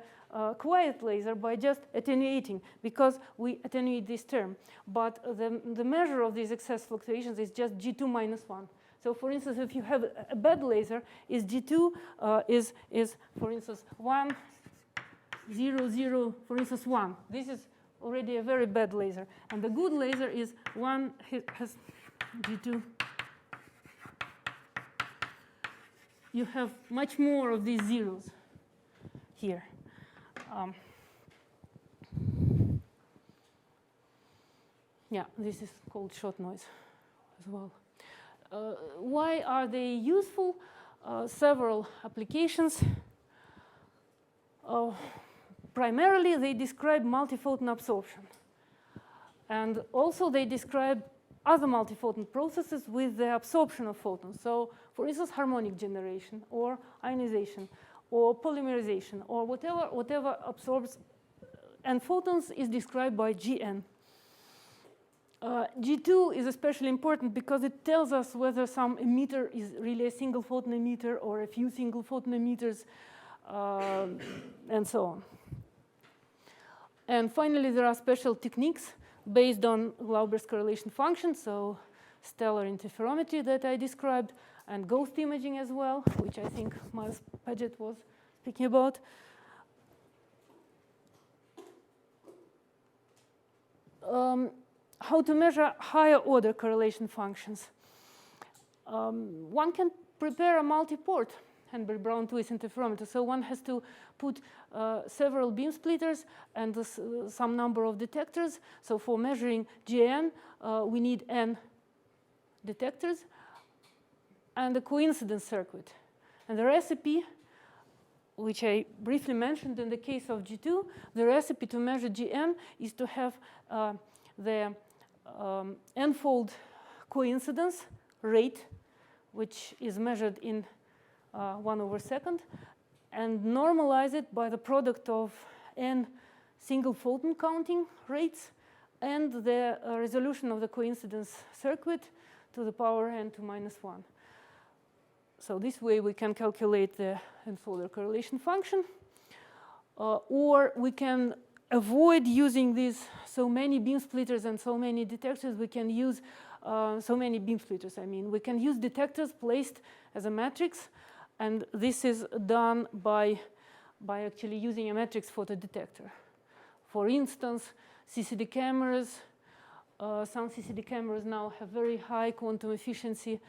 quiet laser by just attenuating, because we attenuate this term. But the measure of these excess fluctuations is just G2 minus 1. So for instance, if you have a bad laser, is G2 is for instance 1, 0, 0, for instance 1. This is already a very bad laser. And the good laser is 1 has G2. You have much more of these zeros here. Yeah, this is called shot noise as well. Why are they useful? Several applications. Primarily, they describe multiphoton absorption. And also, they describe other multiphoton processes with the absorption of photons. So, for instance, harmonic generation, or ionization, or polymerization, or whatever absorbs. And photons is described by Gn. G2 is especially important because it tells us whether some emitter is really a single photon emitter or a few single photon emitters, and so on. And finally, there are special techniques based on Glauber's correlation function, so stellar interferometry that I described, and ghost imaging as well, which I think Miles Paget was speaking about. How to measure higher order correlation functions. One can prepare a multi-port Hanbury Brown Twiss interferometer. So one has to put several beam splitters and some number of detectors. So for measuring Gn, we need n detectors and a coincidence circuit. And the recipe, which I briefly mentioned in the case of G2, the recipe to measure Gn is to have the n-fold coincidence rate, which is measured in 1/2, and normalize it by the product of n single photon counting rates and the resolution of the coincidence circuit to the power n to -1. So this way we can calculate the n-fold correlation function, or we can avoid using these so many beam splitters and so many detectors. We can use so many beam splitters. I mean, we can use detectors placed as a matrix, and this is done by actually using a matrix photodetector. For instance, CCD cameras. Some CCD cameras now have very high quantum efficiency,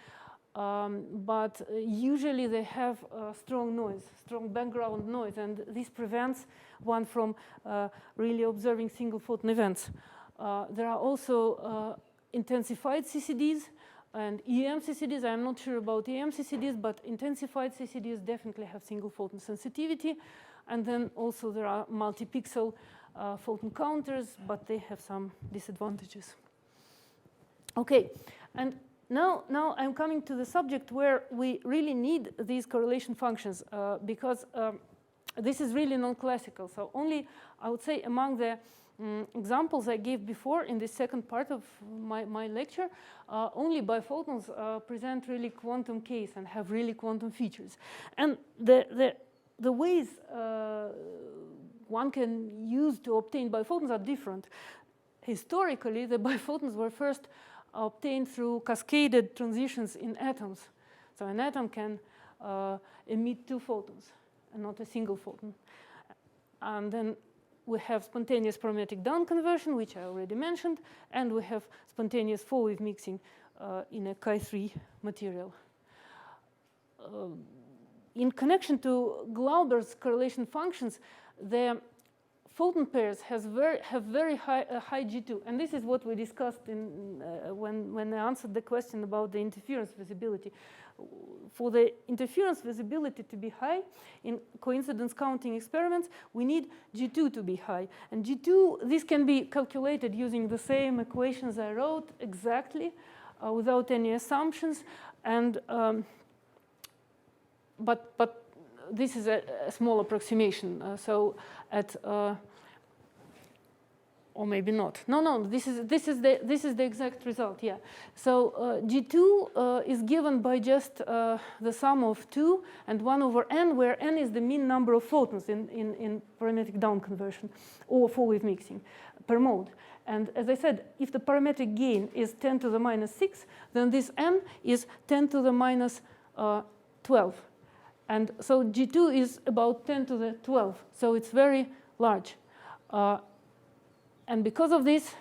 but usually they have strong noise, strong background noise, and this prevents one from really observing single photon events. There are also intensified CCDs and EM CCDs. I'm not sure about EM CCDs, but intensified CCDs definitely have single photon sensitivity. And then also there are multi-pixel photon counters, but they have some disadvantages. Okay, and now I'm coming to the subject where we really need these correlation functions because this is really non-classical. So only, I would say, among the examples I gave before in the second part of my lecture, only bi-photons present really quantum case and have really quantum features. And the ways one can use to obtain bi-photons are different. Historically, the bi-photons were first obtained through cascaded transitions in atoms. So an atom can emit 2 photons and not a single photon. And then we have spontaneous parametric down conversion, which I already mentioned, and we have spontaneous four-wave mixing in a chi3 material. In connection to Glauber's correlation functions, the photon pairs have very high G2, and this is what we discussed when I answered the question about the interference visibility. For the interference visibility to be high in coincidence counting experiments, we need G2 to be high. And G2, this can be calculated using the same equations I wrote exactly, without any assumptions. And but this is a small approximation. So at or maybe not. No. This is the exact result. Yeah. So G2 is given by just the sum of 2 and 1 over n, where n is the mean number of photons in parametric down conversion or four-wave mixing per mode. And as I said, if the parametric gain is 10 to the minus 6, then this n is 10 to the minus 12. And so G2 is about 10 to the 12. So it's very large. And because of this,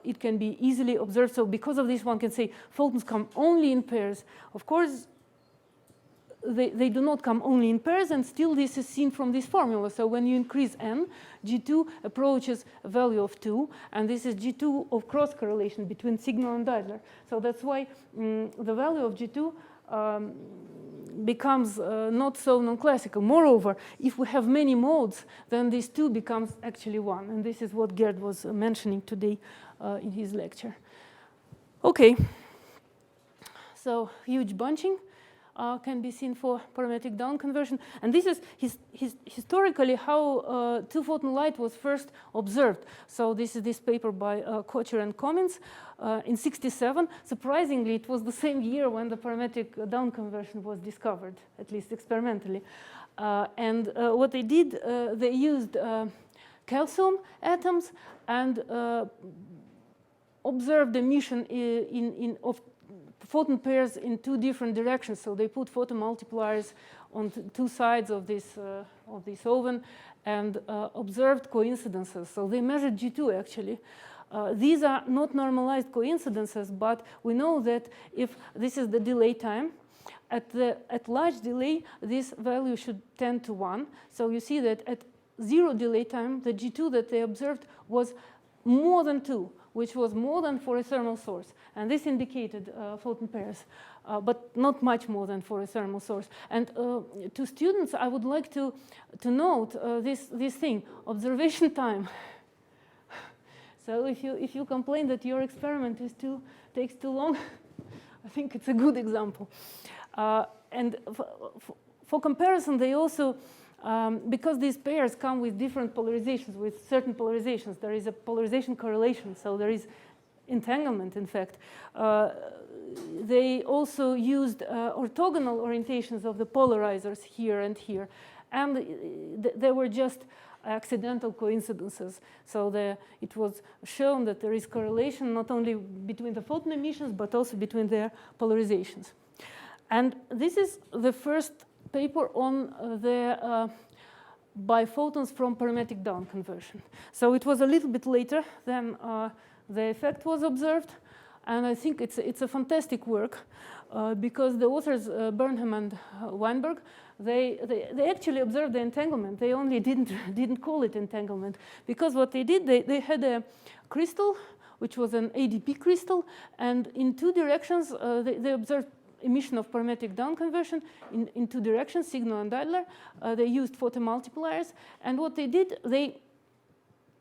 it can be easily observed. So because of this, one can say photons come only in pairs. Of course, they do not come only in pairs, and still this is seen from this formula. So when you increase n, G2 approaches a value of 2, and this is G2 of cross correlation between signal and idler. So that's why the value of G2 becomes not so non-classical. Moreover, if we have many modes, then this 2 becomes actually 1. And this is what Gerd was mentioning today in his lecture. OK. So huge bunching can be seen for parametric down conversion. And this is historically how two-photon light was first observed. So this is this paper by Kocher and Cummins in '67. Surprisingly, it was the same year when the parametric down conversion was discovered, at least experimentally. And what they did, they used calcium atoms and observed emission of photon pairs in two different directions. So they put photomultipliers on two sides of this oven and observed coincidences. So they measured G2 actually. These are not normalized coincidences, but we know that if this is the delay time, at large delay, this value should tend to 1. So you see that at 0 delay time, the G2 that they observed was more than 2, which was more than for a thermal source. And this indicated photon pairs, but not much more than for a thermal source. And to students, I would like to note this thing, observation time. So if you complain that your experiment takes too long, I think it's a good example. And for comparison, they also, because these pairs come with different polarizations, with certain polarizations, there is a polarization correlation, so there is entanglement, in fact. They also used orthogonal orientations of the polarizers here and here. And they were just accidental coincidences. So it was shown that there is correlation not only between the photon emissions, but also between their polarizations. And this is the first paper on the bi-photons from parametric down conversion. So it was a little bit later than the effect was observed. And I think it's a fantastic work because the authors, Burnham and Weinberg, they actually observed the entanglement. They only didn't call it entanglement, because what they did, they had a crystal, which was an ADP crystal, and in two directions, they observed emission of parametric down conversion in two directions, signal and idler. They used photomultipliers, and what they did, they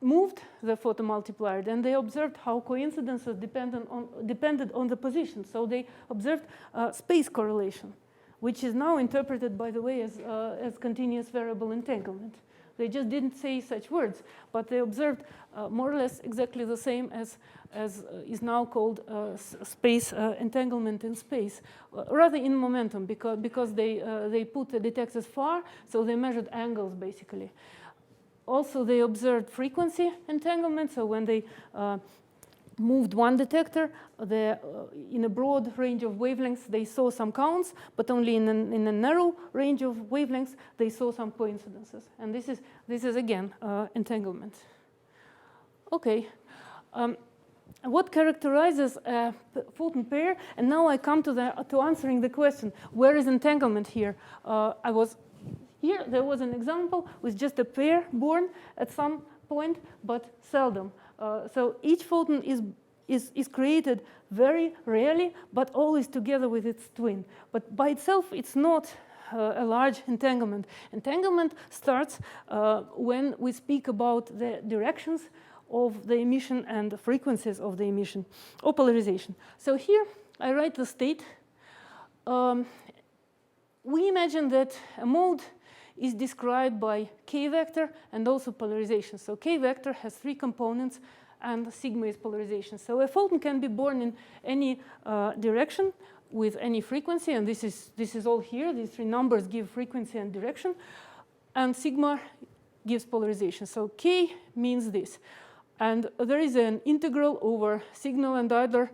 moved the photomultiplier, and they observed how coincidences depended on the position. So they observed space correlation, which is now interpreted, by the way, as continuous variable entanglement. They just didn't say such words, but they observed more or less exactly the same as is now called space entanglement in space, rather in momentum, because they put the detectors far, so they measured angles basically. Also, they observed frequency entanglement. So when they moved one detector. In a broad range of wavelengths, they saw some counts, but only in a narrow range of wavelengths, they saw some coincidences. And this is again entanglement. Okay. What characterizes a photon pair? And now I come to answering the question: where is entanglement here? There was an example with just a pair born at some point, but seldom. So each photon is created very rarely, but always together with its twin. But by itself, it's not a large entanglement. Entanglement starts when we speak about the directions of the emission and the frequencies of the emission, or polarization. So here I write the state. We imagine that a mode is described by k vector and also polarization. So k vector has 3 components, and sigma is polarization. So a photon can be born in any direction with any frequency, and this is all here. These 3 numbers give frequency and direction, and sigma gives polarization. So k means this. And there is an integral over signal and other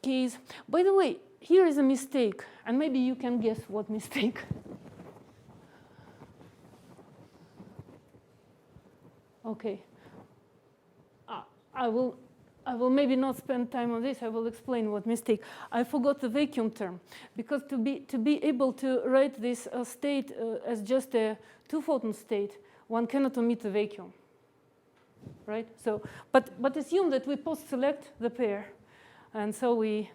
k's. By the way, here is a mistake, and maybe you can guess what mistake. Okay. I will maybe not spend time on this. I will explain what mistake. I forgot the vacuum term, because to be able to write this state as just a 2-photon state, one cannot omit the vacuum, right? So, but assume that we post-select the pair, and so we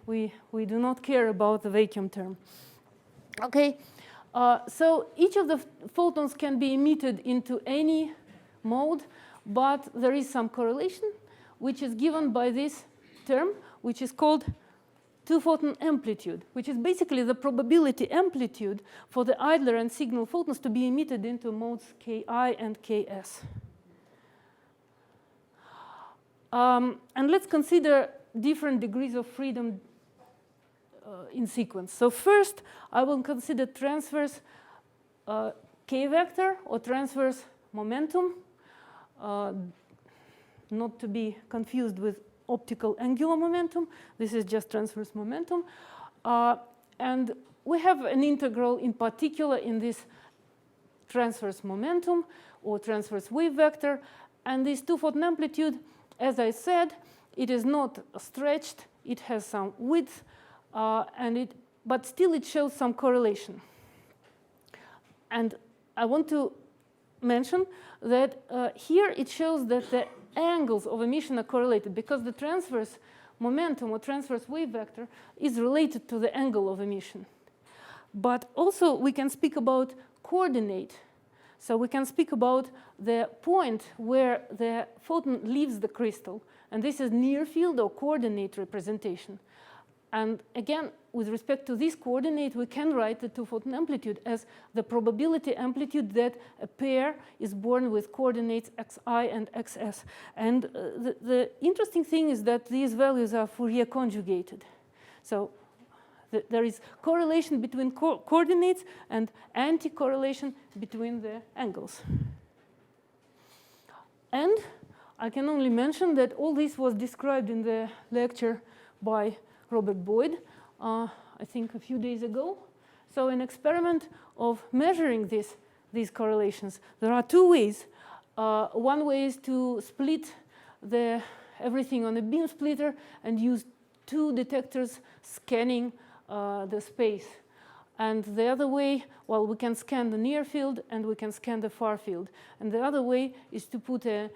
do not care about the vacuum term. Okay. So each of the photons can be emitted into any mode, but there is some correlation, which is given by this term, which is called 2-photon amplitude, which is basically the probability amplitude for the idler and signal photons to be emitted into modes ki and ks. And let's consider different degrees of freedom in sequence. So first, I will consider transverse k vector or transverse momentum, not to be confused with optical angular momentum. This is just transverse momentum. And we have an integral in particular in this transverse momentum or transverse wave vector. And this 2-photon amplitude, as I said, it is not stretched. It has some width, but still it shows some correlation. And I want to mention that here it shows that the angles of emission are correlated, because the transverse momentum or transverse wave vector is related to the angle of emission. But also we can speak about coordinate. So we can speak about the point where the photon leaves the crystal, and this is near field or coordinate representation. And again, with respect to this coordinate, we can write the 2-photon amplitude as the probability amplitude that a pair is born with coordinates xi and xs. And the interesting thing is that these values are Fourier conjugated. So there is correlation between coordinates and anti-correlation between the angles. And I can only mention that all this was described in the lecture by Robert Boyd, I think a few days ago. So an experiment of measuring these correlations. There are 2 ways. One way is to split everything on a beam splitter and use 2 detectors scanning the space. And the other way, well, we can scan the near field and we can scan the far field. And the other way is to put a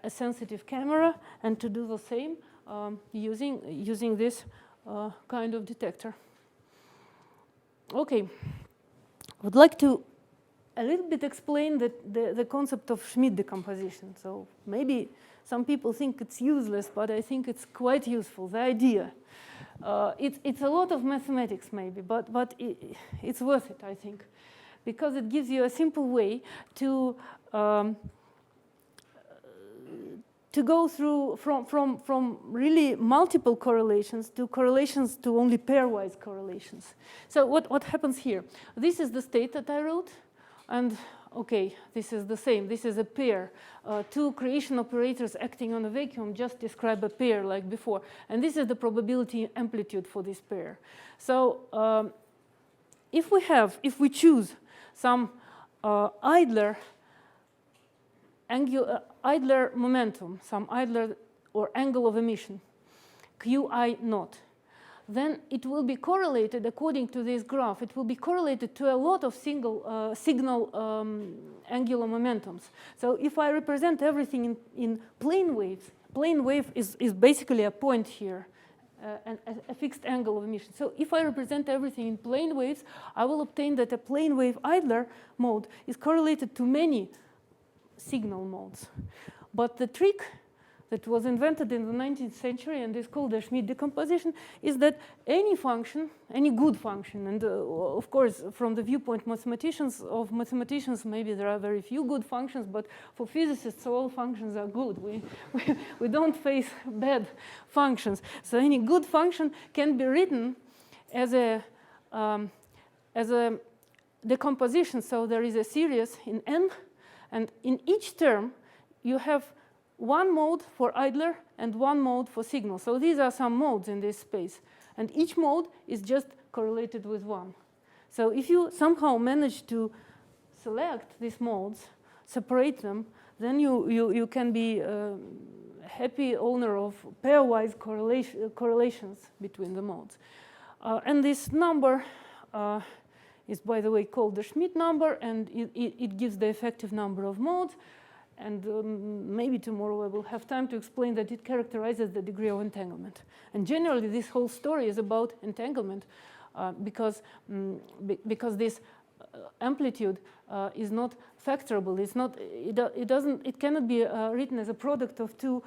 sensitive camera and to do the same using this kind of detector. Okay, I would like to a little bit explain the concept of Schmidt decomposition. So maybe some people think it's useless, but I think it's quite useful, the idea. It's a lot of mathematics maybe, but it's worth it, I think, because it gives you a simple way to go through from really multiple correlations to only pairwise correlations. So what happens here? This is the state that I wrote, and Okay, this is the same. This is a pair. Two creation operators acting on a vacuum just describe a pair like before. And this is the probability amplitude for this pair. So if we choose some idler momentum, some idler or angle of emission, qi naught, then it will be correlated, according to this graph, it will be correlated to a lot of signal angular momentums. So if I represent everything in plane waves, plane wave is basically a point here, a fixed angle of emission. So if I represent everything in plane waves, I will obtain that a plane wave idler mode is correlated to many signal modes. But the trick that was invented in the 19th century and is called the Schmidt decomposition is that any function, any good function, and of course from the viewpoint of mathematicians maybe there are very few good functions, but for physicists all functions are good. We don't face bad functions. So any good function can be written as a decomposition. So there is a series in n, and in each term you have one mode for idler and one mode for signal. So these are some modes in this space. And each mode is just correlated with one. So if you somehow manage to select these modes, separate them, then you can be a happy owner of pairwise correlations between the modes. And this number is, by the way, called the Schmidt number, and it gives the effective number of modes. And maybe tomorrow I will have time to explain that it characterizes the degree of entanglement. And generally, this whole story is about entanglement because this amplitude is not factorable. It's not. It cannot be written as a product of two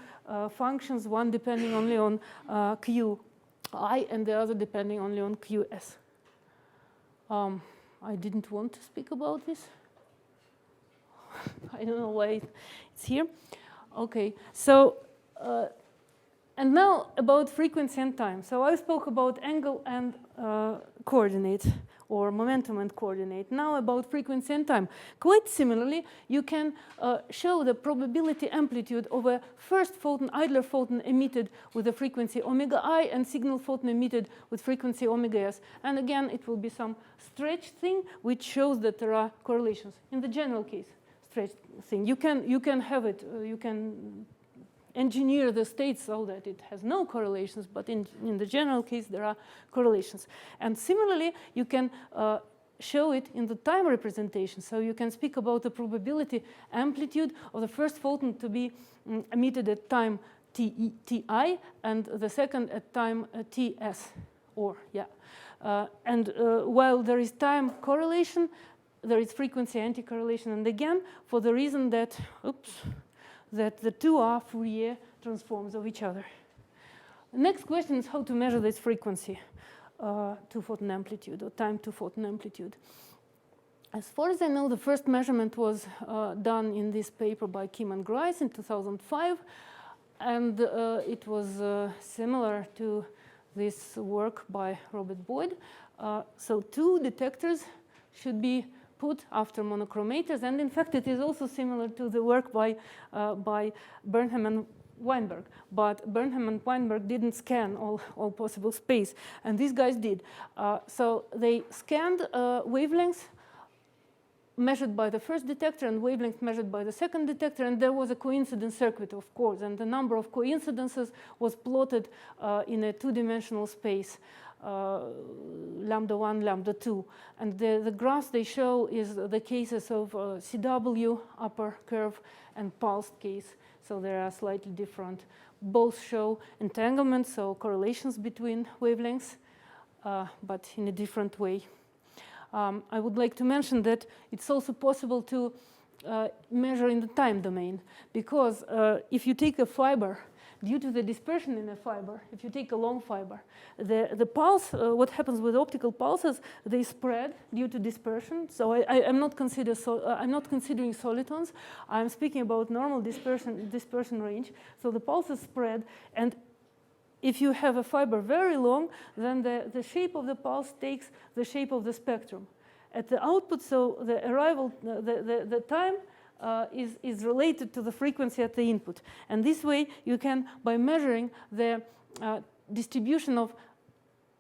functions, one depending only on qi and the other depending only on qs. I didn't want to speak about this. I don't know why it's here. Okay, so and now about frequency and time. So I spoke about angle and coordinate, or momentum and coordinate. Now about frequency and time. Quite similarly, you can show the probability amplitude of a first photon, idler photon emitted with a frequency omega I and signal photon emitted with frequency omega s. And again, it will be some stretched thing which shows that there are correlations. In the general case, stretched thing, you can have it, you can engineer the state so that it has no correlations, but in the general case there are correlations. And similarly, you can show it in the time representation. So you can speak about the probability amplitude of the first photon to be emitted at time ti and the second at time ts, or yeah. And while there is time correlation, there is frequency anti-correlation, and again for the reason that that the two are Fourier transforms of each other. The next question is how to measure this frequency, two-photon amplitude or time two-photon amplitude. As far as I know, the first measurement was done in this paper by Kim and Grice in 2005, and it was similar to this work by Robert Boyd. So two detectors should be put after monochromators, and in fact it is also similar to the work by Burnham and Weinberg. But Burnham and Weinberg didn't scan all possible space, and these guys did. So they scanned wavelengths measured by the first detector and wavelength measured by the second detector, and there was a coincidence circuit, of course, and the number of coincidences was plotted in a two-dimensional space. Lambda 1, lambda 2. And the graphs they show is the cases of CW, upper curve, and pulsed case. So they are slightly different. Both show entanglement, so correlations between wavelengths, but in a different way. I would like to mention that it's also possible to measure in the time domain, because if you take a fiber, due to the dispersion in a fiber, if you take a long fiber, the pulse, what happens with optical pulses, they spread due to dispersion. So I'm not considering solitons. I'm speaking about normal dispersion range. So the pulses spread, and if you have a fiber very long, then the shape of the pulse takes the shape of the spectrum. at the output, so the arrival, the time is related to the frequency at the input. And this way, you can, by measuring the distribution of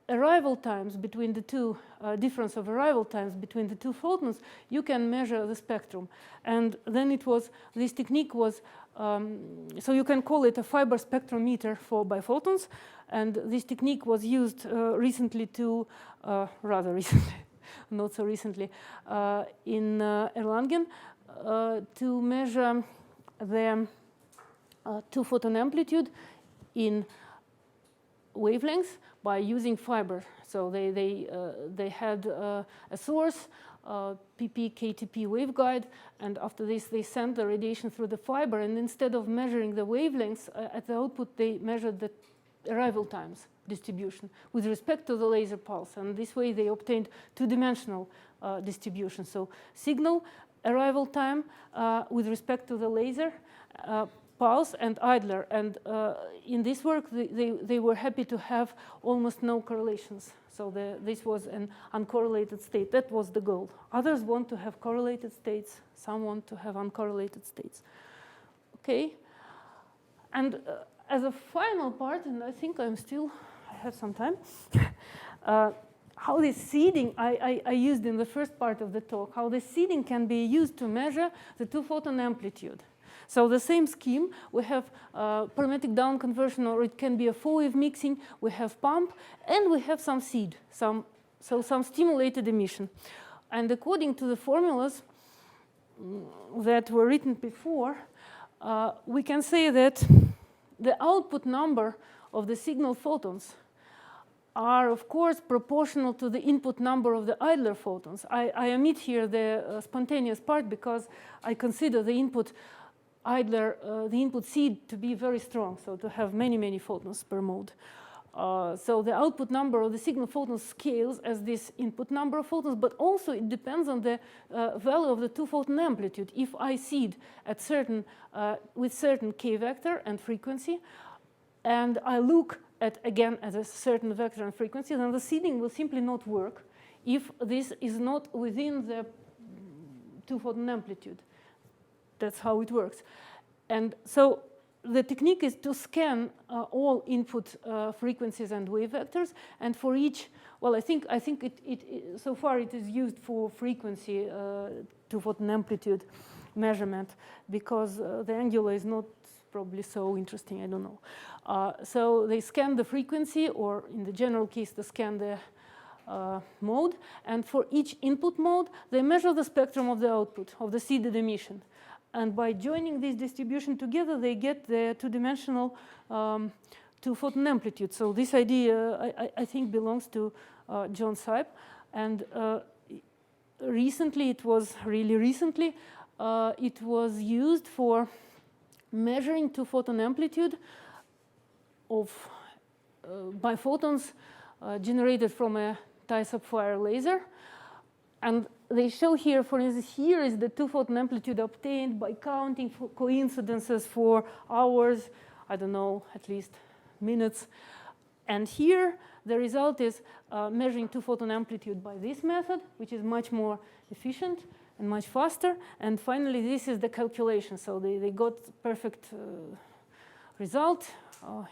arrival times between the two, difference of arrival times between the two photons, you can measure the spectrum. And then it was, this technique was, so you can call it a fiber spectrometer for biphotons. And this technique was used recently to, rather recently, not so recently, in Erlangen to measure the two-photon amplitude in wavelengths by using fiber. So they had a source, PP KTP waveguide, and after this they sent the radiation through the fiber, and instead of measuring the wavelengths at the output, they measured the arrival times distribution with respect to the laser pulse, and this way they obtained two-dimensional distribution. So signal arrival time with respect to the laser pulse and idler, and in this work they were happy to have almost no correlations. So this was an uncorrelated state. That was the goal. Others want to have correlated states. Some want to have uncorrelated states. Okay, and as a final part, and I think I have some time, how this seeding I used in the first part of the talk, how this seeding can be used to measure the two-photon amplitude. So the same scheme, we have parametric down conversion, or it can be a four-wave mixing, we have pump, and we have some seed, some stimulated emission. And according to the formulas that were written before, we can say that the output number of the signal photons are, of course, proportional to the input number of the idler photons. I omit here the spontaneous part because I consider the input idler, the input seed to be very strong, so to have many, many photons per mode. So the output number of the signal photons scales as this input number of photons, but also it depends on the value of the two-photon amplitude. If I seed at certain, with certain k vector and frequency, and I look at, again, at a certain vector and frequency, then the seeding will simply not work if this is not within the two-photon amplitude. That's how it works. And so the technique is to scan all input frequencies and wave vectors, and for each, well, I think it so far it is used for frequency two-photon amplitude measurement, because the angular is not probably so interesting, I don't know. So they scan the frequency, or in the general case, they scan the mode, and for each input mode, they measure the spectrum of the output, of the seeded emission. And by joining this distribution together, they get the two-dimensional two-photon amplitude. So this idea, I think, belongs to John Sipe. And recently, it was really recently, it was used for measuring two-photon amplitude of biphotons generated from a tie-sapphire laser. And they show here, for instance, here is the two-photon amplitude obtained by counting for coincidences for hours, I don't know, at least minutes. And here, the result is measuring two-photon amplitude by this method, which is much more efficient and much faster. And finally, this is the calculation. So they got perfect result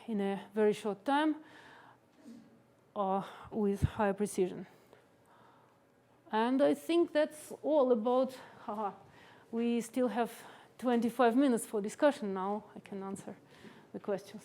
in a very short time with high precision. And I think that's all about, we still have 25 minutes for discussion now. I can answer the questions.